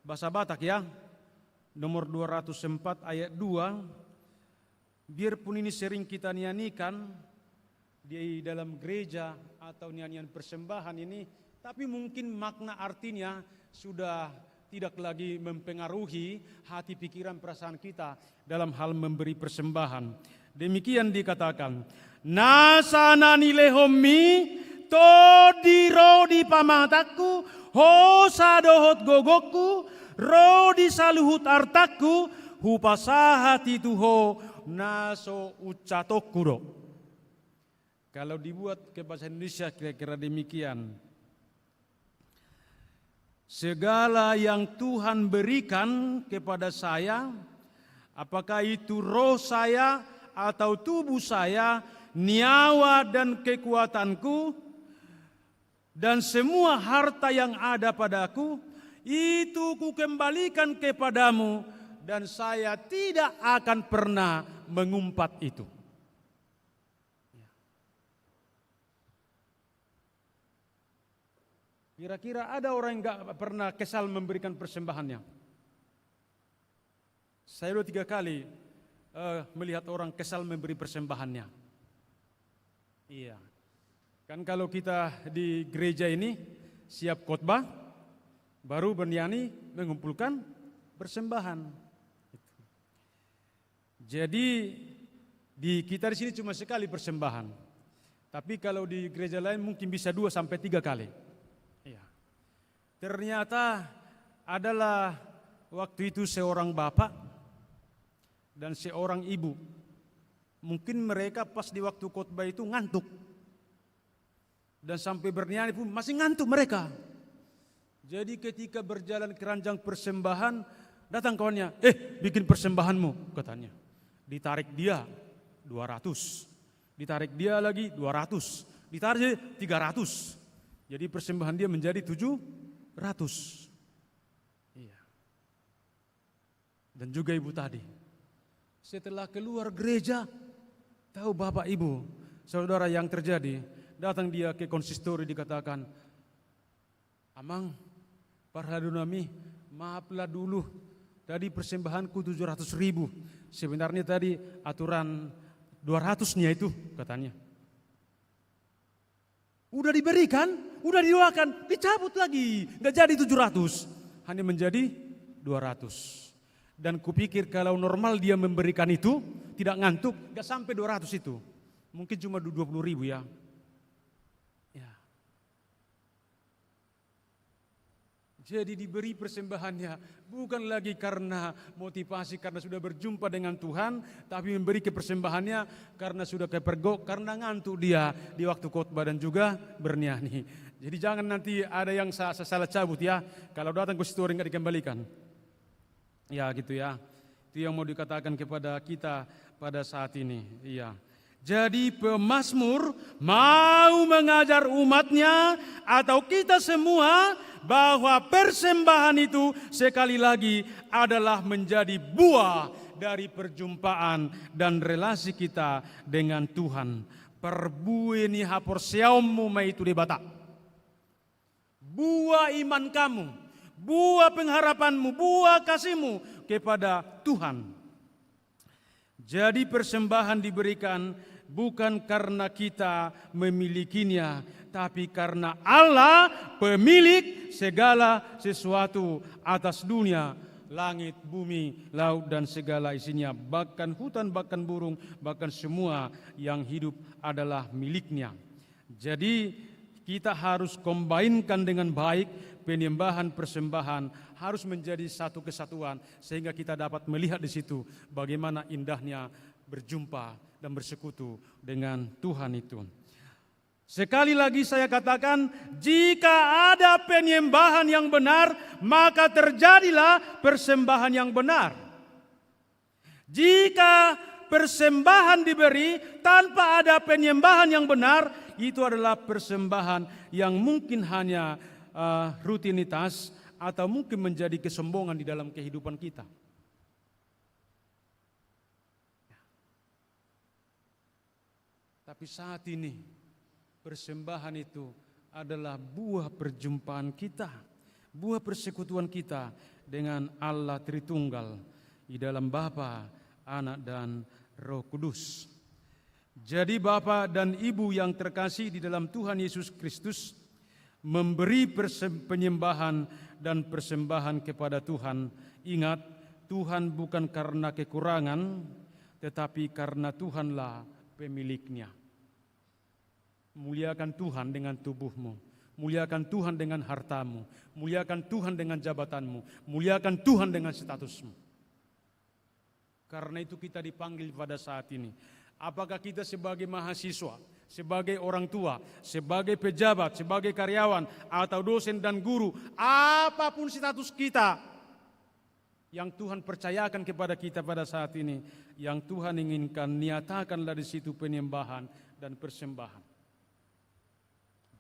bahasa Batak ya, nomor 204 ayat 2, biarpun ini sering kita nyanyikan di dalam gereja atau nyanyian persembahan ini, tapi mungkin makna artinya sudah tidak lagi mempengaruhi hati, pikiran, perasaan kita dalam hal memberi persembahan. Demikian dikatakan, nasanani lehomi todiro di pamataku, ho sadohot gogoku, ro di saluhut artaku, hupasahati tuho naso ucatokuro. Kalau dibuat ke bahasa Indonesia kira-kira demikian. Segala yang Tuhan berikan kepada saya, apakah itu roh saya atau tubuh saya, nyawa dan kekuatanku, dan semua harta yang ada padaku, itu kukembalikan kepadamu, dan saya tidak akan pernah mengumpat itu. Kira-kira ada orang yang gak pernah kesal memberikan persembahannya? Saya sudah 3 kali melihat orang kesal memberi persembahannya. Iya. Kan kalau kita di gereja ini siap khotbah, baru bernyanyi mengumpulkan persembahan. Jadi kita di sini cuma sekali persembahan. Tapi kalau di gereja lain mungkin bisa 2 sampai 3 kali. Iya. Ternyata adalah waktu itu seorang bapak dan seorang ibu. Mungkin mereka pas di waktu khotbah itu ngantuk. Dan sampai bernyanyi pun masih ngantuk mereka. Jadi ketika berjalan keranjang persembahan, datang kawannya, bikin persembahanmu, katanya. Ditarik dia 200, ditarik dia lagi 200, ditarik 300. Jadi persembahan dia menjadi 700. Iya. Dan juga ibu tadi. Setelah keluar gereja, tahu Bapak Ibu, saudara yang terjadi, datang dia ke konsistori dikatakan, Amang, Parhadunami, maaflah dulu, tadi persembahanku 700.000, sebenarnya tadi aturan 200-nya itu, katanya. Udah diberikan, udah didoakan, dicabut lagi, gak jadi 700, hanya menjadi 200. Dan kupikir kalau normal dia memberikan itu, tidak ngantuk, gak sampai 200 itu. Mungkin cuma 20.000 ya. Jadi diberi persembahannya bukan lagi karena motivasi, karena sudah berjumpa dengan Tuhan, tapi memberi persembahannya karena sudah kepergok, karena ngantuk dia di waktu khotbah dan juga bernyanyi. Jadi jangan nanti ada yang salah cabut ya, kalau datang ke situ nggak dikembalikan. Ya gitu ya, itu yang mau dikatakan kepada kita pada saat ini. Iya. Jadi pemazmur mau mengajar umatnya atau kita semua bahwa persembahan itu sekali lagi adalah menjadi buah dari perjumpaan dan relasi kita dengan Tuhan. Perbueni hapor siaummu maitu debata. Buah iman kamu, buah pengharapanmu, buah kasihmu kepada Tuhan. Jadi persembahan diberikan bukan karena kita memilikinya, tapi karena Allah pemilik segala sesuatu atas dunia, langit, bumi, laut dan segala isinya, bahkan hutan, bahkan burung, bahkan semua yang hidup adalah miliknya. Jadi kita harus kombinkan dengan baik penyembahan persembahan, harus menjadi satu kesatuan sehingga kita dapat melihat di situ bagaimana indahnya berjumpa dan bersekutu dengan Tuhan itu. Sekali lagi saya katakan, jika ada penyembahan yang benar, maka terjadilah persembahan yang benar. Jika persembahan diberi tanpa ada penyembahan yang benar, itu adalah persembahan yang mungkin hanya rutinitas atau mungkin menjadi kesombongan di dalam kehidupan kita. Tapi saat ini persembahan itu adalah buah perjumpaan kita, buah persekutuan kita dengan Allah Tritunggal di dalam Bapa, Anak dan Roh Kudus. Jadi Bapa dan Ibu yang terkasih di dalam Tuhan Yesus Kristus, memberi penyembahan dan persembahan kepada Tuhan. Ingat, Tuhan bukan karena kekurangan, tetapi karena Tuhanlah pemiliknya. Muliakan Tuhan dengan tubuhmu, muliakan Tuhan dengan hartamu, muliakan Tuhan dengan jabatanmu, muliakan Tuhan dengan statusmu. Karena itu kita dipanggil pada saat ini. Apakah kita sebagai mahasiswa, sebagai orang tua, sebagai pejabat, sebagai karyawan, atau dosen dan guru, apapun status kita yang Tuhan percayakan kepada kita pada saat ini, yang Tuhan inginkan, nyatakanlah di situ penyembahan dan persembahan.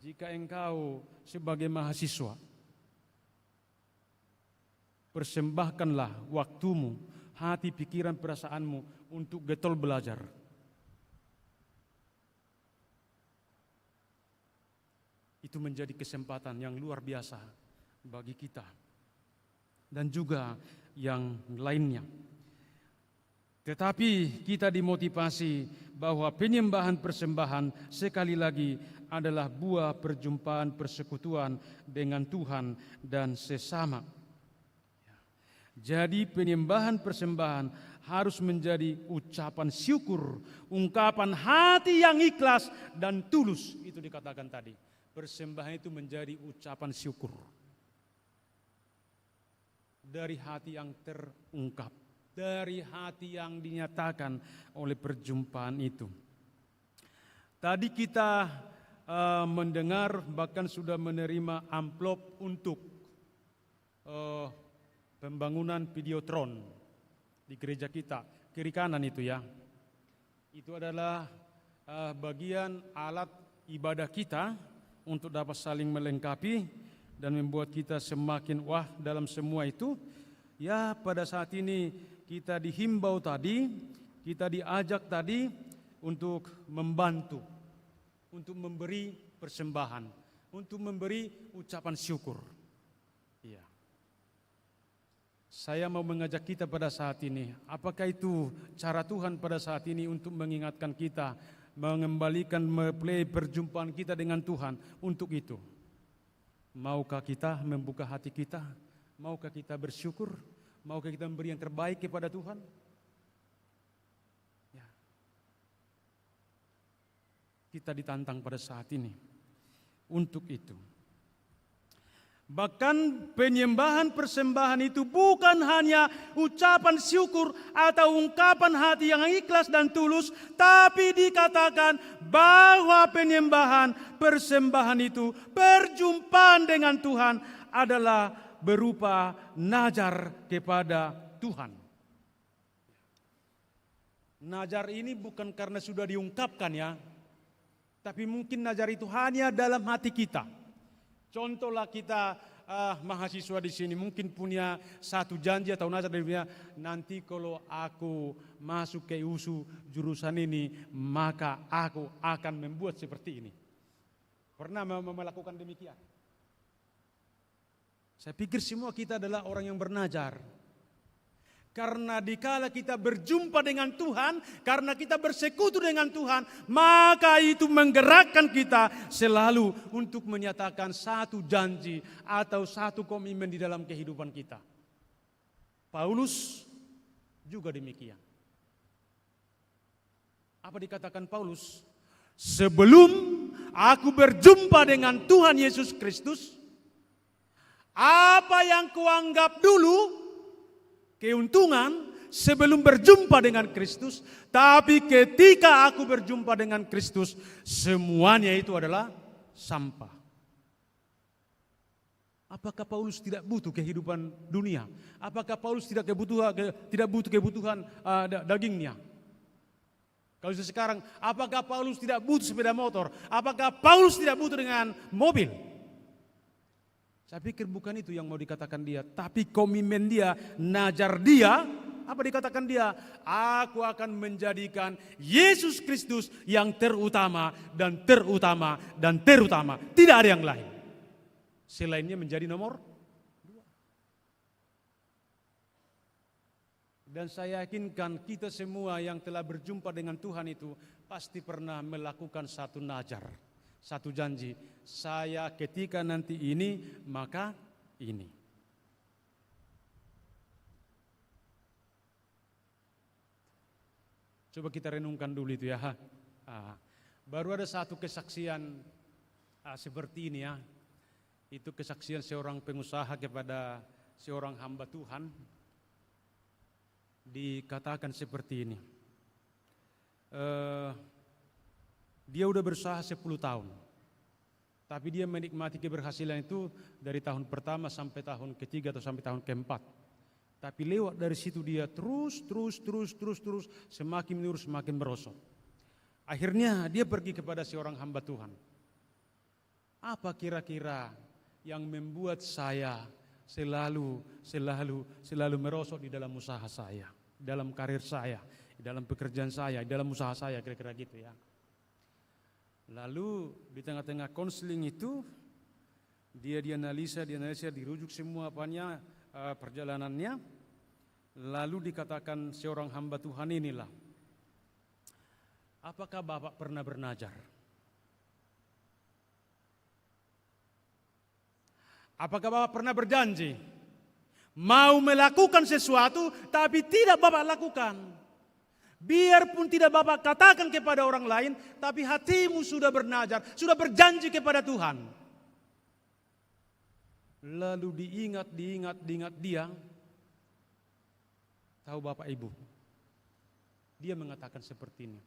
Jika engkau sebagai mahasiswa, persembahkanlah waktumu, hati, pikiran, perasaanmu untuk getol belajar. Itu menjadi kesempatan yang luar biasa bagi kita dan juga yang lainnya. Tetapi kita dimotivasi bahwa penyembahan persembahan sekali lagi adalah buah perjumpaan persekutuan dengan Tuhan dan sesama. Jadi penyembahan persembahan harus menjadi ucapan syukur, ungkapan hati yang ikhlas dan tulus. Itu dikatakan tadi. Persembahan itu menjadi ucapan syukur dari hati yang terungkap, dari hati yang dinyatakan oleh perjumpaan itu. Tadi kita mendengar, bahkan sudah menerima amplop untuk pembangunan Videotron di gereja kita, kiri kanan itu ya. Itu adalah bagian alat ibadah kita untuk dapat saling melengkapi dan membuat kita semakin wah dalam semua itu. Ya, pada saat ini kita dihimbau tadi, kita diajak tadi untuk membantu, untuk memberi persembahan, untuk memberi ucapan syukur. Iya. Saya mau mengajak kita pada saat ini, apakah itu cara Tuhan pada saat ini untuk mengingatkan kita, mengembalikan perjumpaan kita dengan Tuhan untuk itu. Maukah kita membuka hati kita? Maukah kita bersyukur? Maukah kita memberi yang terbaik kepada Tuhan? Ya. Kita ditantang pada saat ini untuk itu. Bahkan penyembahan persembahan itu bukan hanya ucapan syukur atau ungkapan hati yang ikhlas dan tulus, tapi dikatakan bahwa penyembahan persembahan itu, perjumpaan dengan Tuhan adalah berupa najar kepada Tuhan. Najar ini bukan karena sudah diungkapkan ya, tapi mungkin najar itu hanya dalam hati kita. Contohlah kita mahasiswa di sini mungkin punya satu janji atau nazar dari dunia, nanti kalau aku masuk ke USU jurusan ini, maka aku akan membuat seperti ini. Pernah melakukan demikian? Saya pikir semua kita adalah orang yang bernajar. Karena dikala kita berjumpa dengan Tuhan, karena kita bersekutu dengan Tuhan, maka itu menggerakkan kita selalu untuk menyatakan satu janji atau satu komitmen di dalam kehidupan kita. Paulus juga demikian. Apa dikatakan Paulus? Sebelum aku berjumpa dengan Tuhan Yesus Kristus, apa yang kuanggap dulu keuntungan sebelum berjumpa dengan Kristus, tapi ketika aku berjumpa dengan Kristus, semuanya itu adalah sampah. Apakah Paulus tidak butuh kehidupan dunia? Apakah Paulus tidak butuh kebutuhan dagingnya? Kalau sekarang, apakah Paulus tidak butuh sepeda motor? Apakah Paulus tidak butuh dengan mobil? Saya pikir bukan itu yang mau dikatakan dia, tapi komitmen dia, najar dia, apa dikatakan dia? Aku akan menjadikan Yesus Kristus yang terutama dan terutama dan terutama. Tidak ada yang lain. Selainnya menjadi nomor 2. Dan saya yakinkan kita semua yang telah berjumpa dengan Tuhan itu pasti pernah melakukan satu najar. satu janji, saya ketika nanti ini, maka ini. Coba kita renungkan dulu itu ya. Baru ada satu kesaksian seperti ini ya. Itu kesaksian seorang pengusaha kepada seorang hamba Tuhan. Dikatakan seperti ini. Dia udah berusaha 10 tahun. Tapi dia menikmati keberhasilan itu dari tahun pertama sampai tahun ketiga atau sampai tahun keempat. Tapi lewat dari situ dia terus semakin menurun, semakin merosot. Akhirnya dia pergi kepada seorang hamba Tuhan. Apa kira-kira yang membuat saya selalu merosot di dalam usaha saya, dalam karir saya, dalam pekerjaan saya, dalam usaha saya, kira-kira gitu ya. Lalu di tengah-tengah konseling itu dia dianalisa, dirujuk semua perjalanannya. Lalu dikatakan seorang hamba Tuhan inilah, apakah Bapak pernah bernajar? Apakah Bapak pernah berjanji mau melakukan sesuatu tapi tidak Bapak lakukan? Biarpun tidak Bapak katakan kepada orang lain, tapi hatimu sudah bernajar, sudah berjanji kepada Tuhan. Lalu diingat dia. Tahu Bapak Ibu, dia mengatakan seperti ini.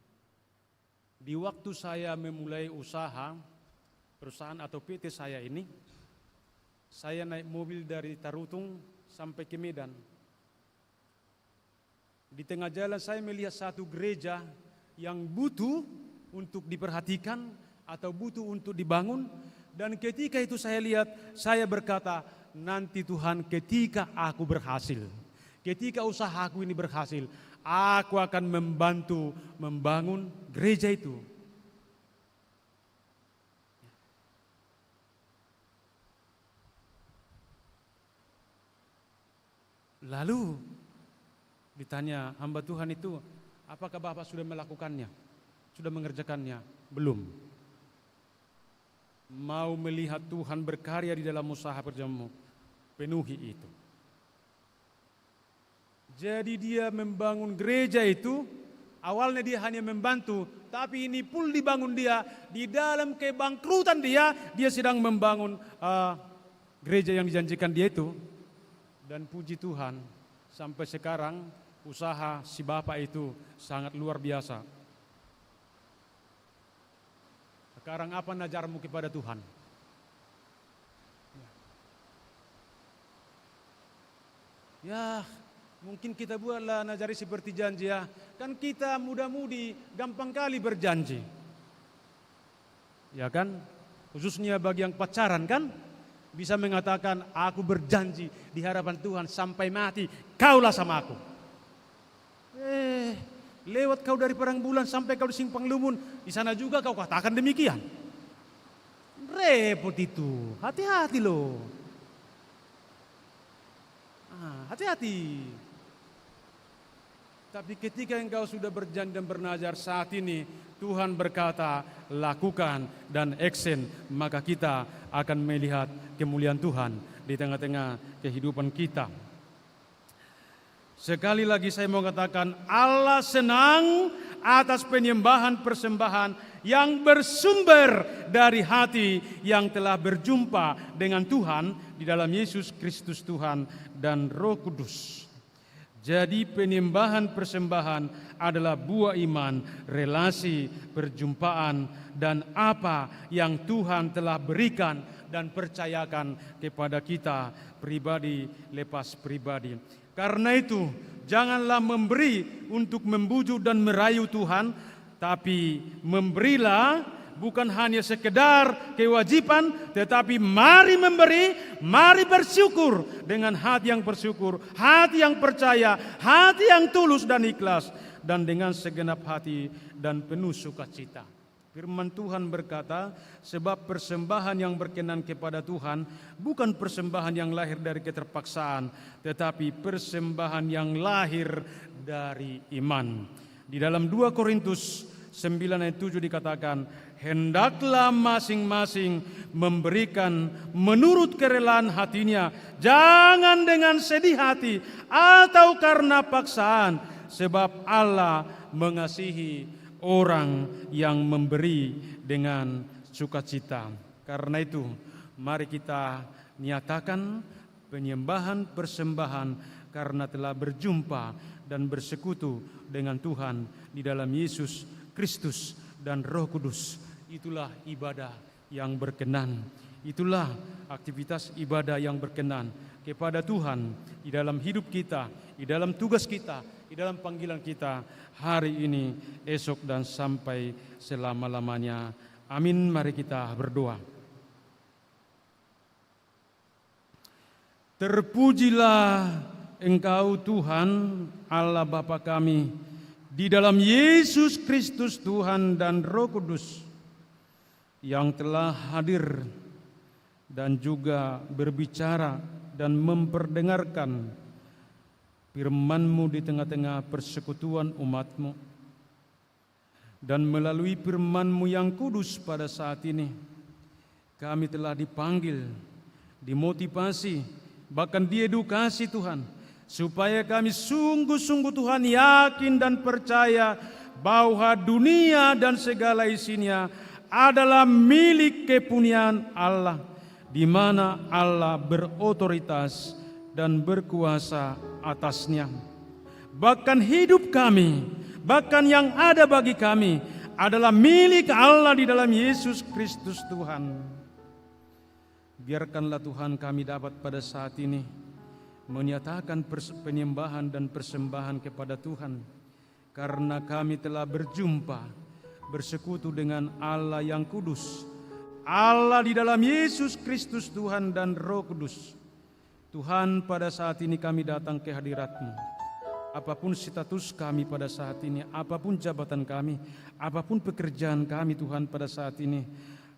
Di waktu saya memulai perusahaan atau PT saya ini, saya naik mobil dari Tarutung sampai ke Medan. Di tengah jalan saya melihat satu gereja yang butuh untuk diperhatikan atau butuh untuk dibangun. Dan ketika itu saya lihat, saya berkata, nanti Tuhan ketika aku berhasil, ketika usahaku ini berhasil, aku akan membantu membangun gereja itu. Lalu ditanya hamba Tuhan itu, apakah Bapak sudah melakukannya? Sudah mengerjakannya? Belum. Mau melihat Tuhan berkarya di dalam usaha kerjamu, penuhi itu. Jadi dia membangun gereja itu, awalnya dia hanya membantu, tapi ini pun dibangun dia, di dalam kebangkrutan dia sedang membangun gereja yang dijanjikan dia itu. Dan puji Tuhan, sampai sekarang usaha si Bapak itu sangat luar biasa. Sekarang apa najarmu kepada Tuhan? Ya, mungkin kita buatlah najari seperti janji ya. Kan kita muda-mudi gampang kali berjanji. Ya kan? Khususnya bagi yang pacaran kan? Bisa mengatakan, aku berjanji di hadapan Tuhan sampai mati, kaulah sama aku. Lewat kau dari Padang Bulan sampai kau di Simpang Lumun, di sana juga kau katakan demikian. Repot itu, hati-hati loh. Hati-hati. Tapi ketika engkau sudah berjanji dan bernajar saat ini, Tuhan berkata, lakukan dan action, maka kita akan melihat kemuliaan Tuhan di tengah-tengah kehidupan kita. Sekali lagi saya mau katakan, Allah senang atas penyembahan persembahan yang bersumber dari hati yang telah berjumpa dengan Tuhan di dalam Yesus Kristus Tuhan dan Roh Kudus. Jadi penyembahan persembahan adalah buah iman, relasi, perjumpaan, dan apa yang Tuhan telah berikan dan percayakan kepada kita pribadi lepas pribadi. Karena itu, janganlah memberi untuk membujuk dan merayu Tuhan, tapi memberilah bukan hanya sekedar kewajiban, tetapi mari memberi, mari bersyukur dengan hati yang bersyukur, hati yang percaya, hati yang tulus dan ikhlas, dan dengan segenap hati dan penuh sukacita. Firman Tuhan berkata, sebab persembahan yang berkenan kepada Tuhan bukan persembahan yang lahir dari keterpaksaan, tetapi persembahan yang lahir dari iman. Di dalam 2 Korintus 9 ayat 7 dikatakan, hendaklah masing-masing memberikan menurut kerelaan hatinya, jangan dengan sedih hati atau karena paksaan, sebab Allah mengasihi orang yang memberi dengan sukacita. Karena itu, mari kita nyatakan penyembahan persembahan karena telah berjumpa dan bersekutu dengan Tuhan di dalam Yesus Kristus dan Roh Kudus. Itulah ibadah yang berkenan. Itulah aktivitas ibadah yang berkenan kepada Tuhan di dalam hidup kita, di dalam tugas kita, di dalam panggilan kita hari ini, esok, dan sampai selama-lamanya. Amin. Mari kita berdoa. Terpujilah Engkau Tuhan Allah Bapa kami, di dalam Yesus Kristus Tuhan dan Roh Kudus, yang telah hadir dan juga berbicara dan memperdengarkan firman-Mu di tengah-tengah persekutuan umat-Mu. Dan melalui firman-Mu yang kudus pada saat ini, kami telah dipanggil, dimotivasi, bahkan diedukasi Tuhan, supaya kami sungguh-sungguh Tuhan yakin dan percaya bahwa dunia dan segala isinya adalah milik kepunyaan Allah, di mana Allah berotoritas dan berkuasa atasnya. Bahkan hidup kami, bahkan yang ada bagi kami adalah milik Allah di dalam Yesus Kristus Tuhan. Biarkanlah Tuhan kami dapat pada saat ini menyatakan penyembahan dan persembahan kepada Tuhan, karena kami telah berjumpa, bersekutu dengan Allah yang kudus, Allah di dalam Yesus Kristus Tuhan dan Roh Kudus. Tuhan, pada saat ini kami datang ke hadirat-Mu. Apapun status kami pada saat ini, apapun jabatan kami, apapun pekerjaan kami Tuhan pada saat ini,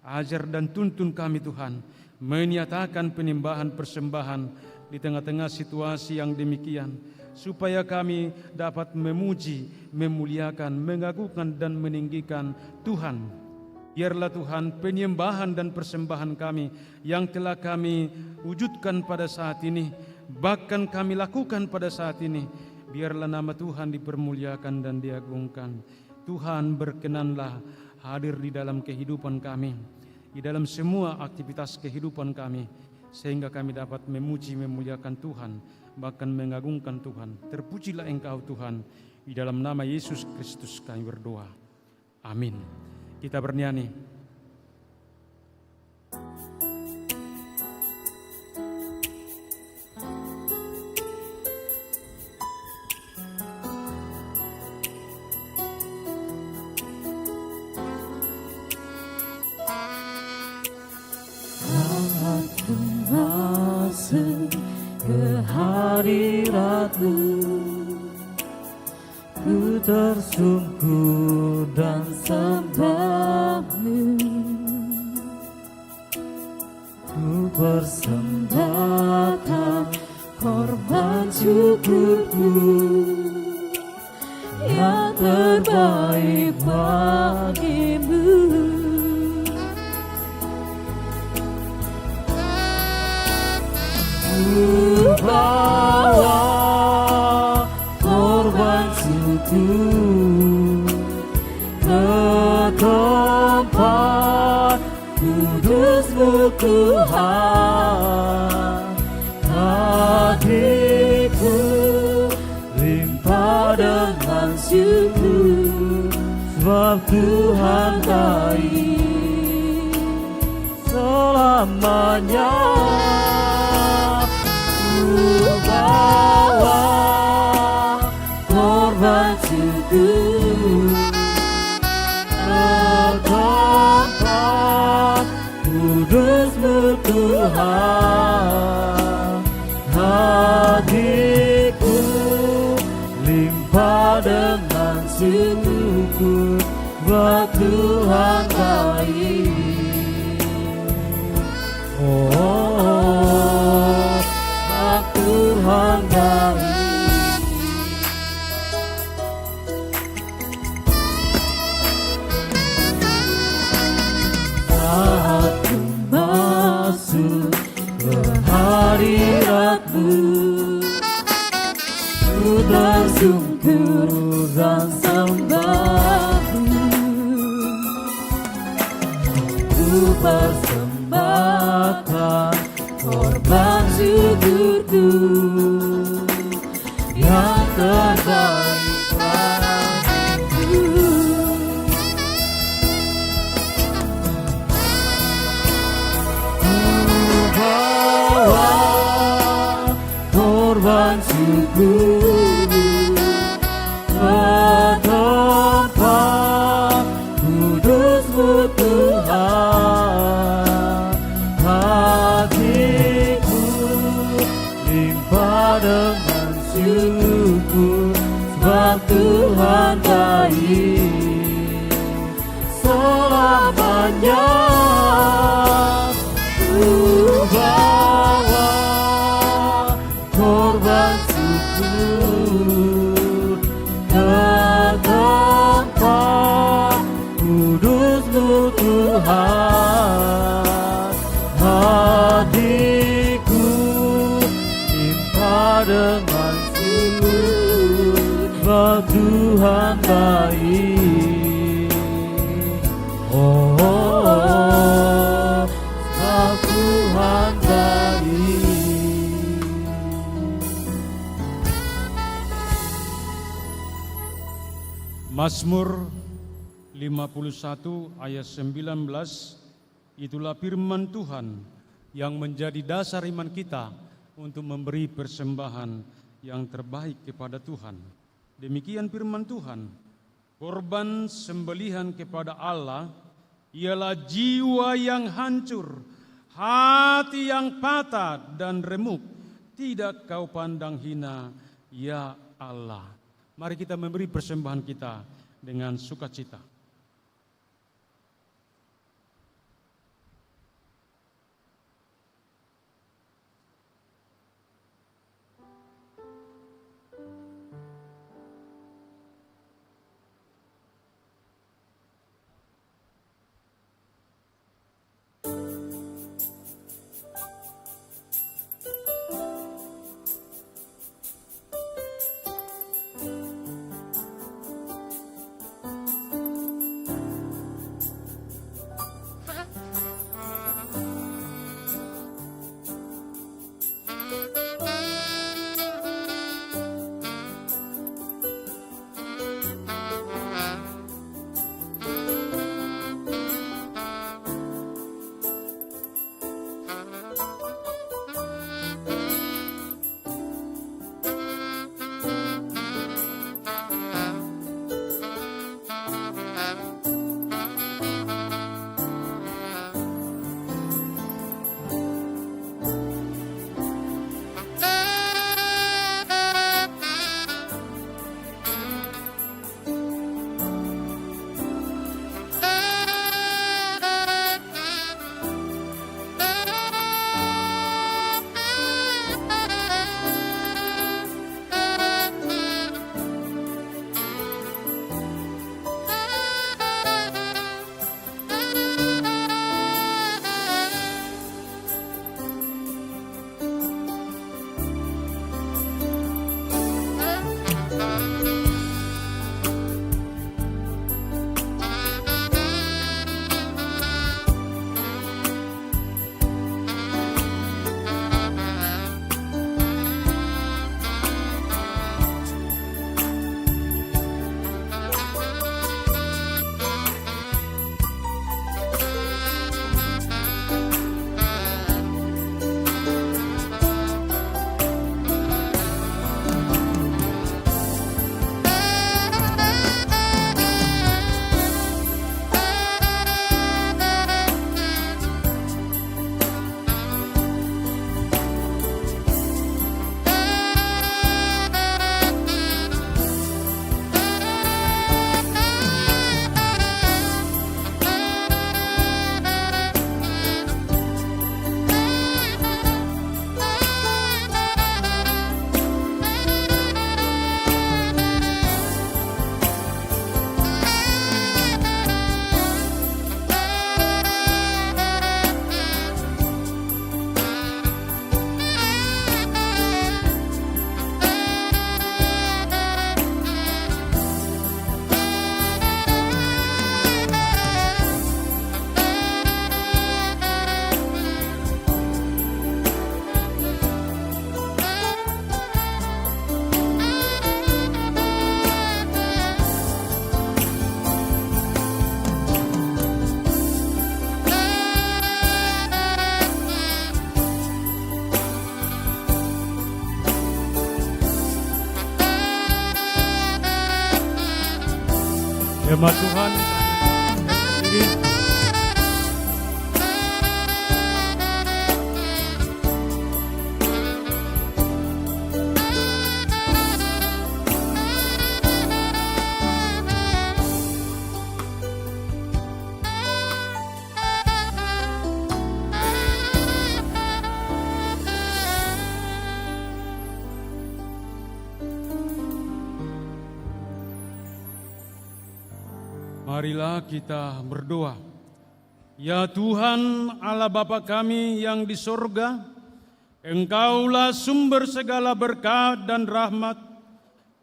ajar dan tuntun kami Tuhan, menyatakan penyembahan persembahan di tengah-tengah situasi yang demikian, supaya kami dapat memuji, memuliakan, mengagungkan dan meninggikan Tuhan. Biarlah Tuhan penyembahan dan persembahan kami yang telah kami wujudkan pada saat ini, bahkan kami lakukan pada saat ini, biarlah nama Tuhan dipermuliakan dan diagungkan. Tuhan, berkenanlah hadir di dalam kehidupan kami, di dalam semua aktivitas kehidupan kami, sehingga kami dapat memuji, memuliakan Tuhan, bahkan mengagungkan Tuhan. Terpujilah Engkau Tuhan, di dalam nama Yesus Kristus kami berdoa. Amin. Kita bernyanyi. Ke hadirat-Mu, ku tersungkur dan sembah-Mu, ku persembahkan korban syukurku yang terbaik bagi-Mu. Ku bawa korban syukur ke tempat kudus-Mu Tuhan. Hatiku limpah dengan syukur, sebab Tuhan baik selamanya. Bawa korban syukur ke tempat kudus-Mu Tuhan. Hatiku limpah dengan syukur, sebab Tuhan baik. Tuhan baik. hadirat-Mu. Ku bersungkur dan sembah-Mu. Ku persembahkan korban syukurku yang terbaik padamu. Ku bawa korban syukur ke tempat kudus-Mu Tuhan. Hatiku limpah dengan syukur, sebab Tuhan baik selamanya. Ku bawa korban syukur ke tempat kudus-Mu Tuhan. Hatiku limpah dengan syukur, sebab Tuhan baik. Oh, oh, oh, sebab Tuhan baik. Mazmur 51 ayat 19, itulah firman Tuhan yang menjadi dasar iman kita untuk memberi persembahan yang terbaik kepada Tuhan. Demikian firman Tuhan, korban sembelihan kepada Allah ialah jiwa yang hancur, hati yang patah dan remuk, tidak Kau pandang hina, ya Allah. Mari kita memberi persembahan kita dengan sukacita. Firman Tuhan sendiri. Marilah kita berdoa. Ya Tuhan Allah Bapa kami yang di sorga, Engkaulah sumber segala berkat dan rahmat.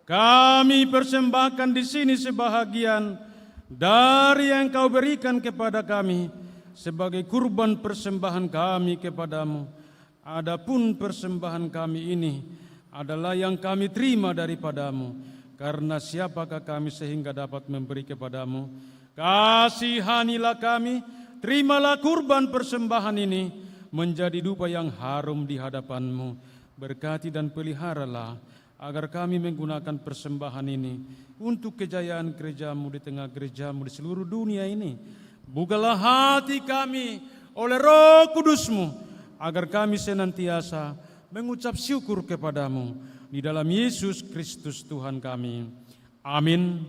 Kami persembahkan di sini sebahagian dari yang Engkau berikan kepada kami sebagai kurban persembahan kami kepadamu. Adapun persembahan kami ini adalah yang kami terima daripadamu. Karena siapakah kami sehingga dapat memberi kepadamu? Kasihanilah kami, terimalah kurban persembahan ini menjadi dupa yang harum di hadapan-Mu. Berkati dan peliharalah agar kami menggunakan persembahan ini untuk kejayaan gereja-Mu di tengah gereja-Mu di seluruh dunia ini. Bukalah hati kami oleh Roh Kudus-Mu agar kami senantiasa mengucap syukur kepadamu. Di dalam Yesus Kristus Tuhan kami. Amin.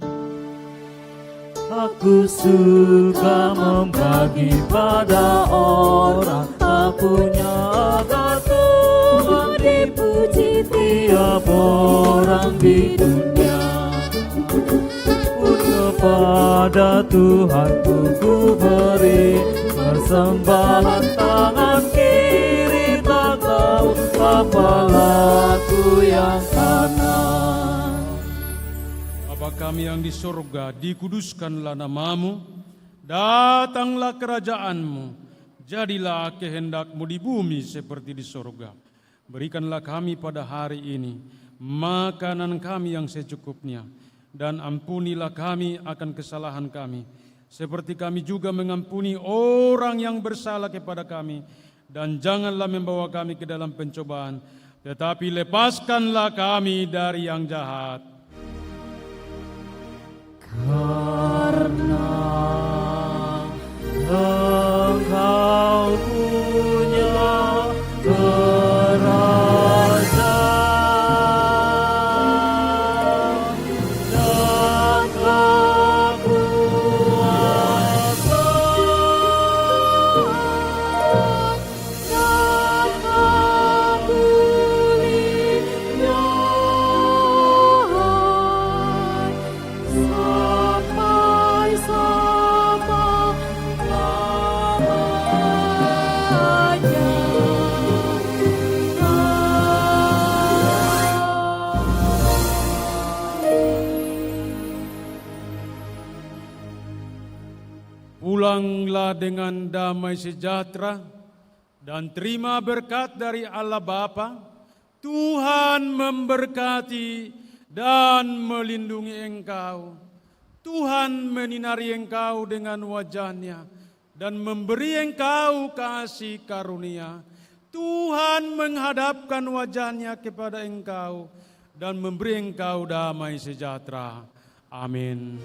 Aku suka membagi pada orang tak punya, agar Tuhan dipuji tiap orang di dunia. Kepada Tuhan ku beri persembahan, tangan kiri tak tahu apa laku yang kanan. Bapa kami yang di surga, dikuduskanlah nama-Mu, datanglah kerajaan-Mu, jadilah kehendak-Mu di bumi seperti di surga. Berikanlah kami pada hari ini makanan kami yang secukupnya, dan ampunilah kami akan kesalahan kami, seperti kami juga mengampuni orang yang bersalah kepada kami. Dan janganlah membawa kami ke dalam pencobaan, tetapi lepaskanlah kami dari yang jahat. Karena Engkau punya kerajaan dan kekuasaan dan kemuliaan sampai Pulanglah dengan damai sejahtera dan terima berkat dari Allah Bapa. Tuhan memberkati dan melindungi engkau. Tuhan menyinari engkau dengan wajah-Nya dan memberi engkau kasih karunia. Tuhan menghadapkan wajah-Nya kepada engkau dan memberi engkau damai sejahtera. Amin.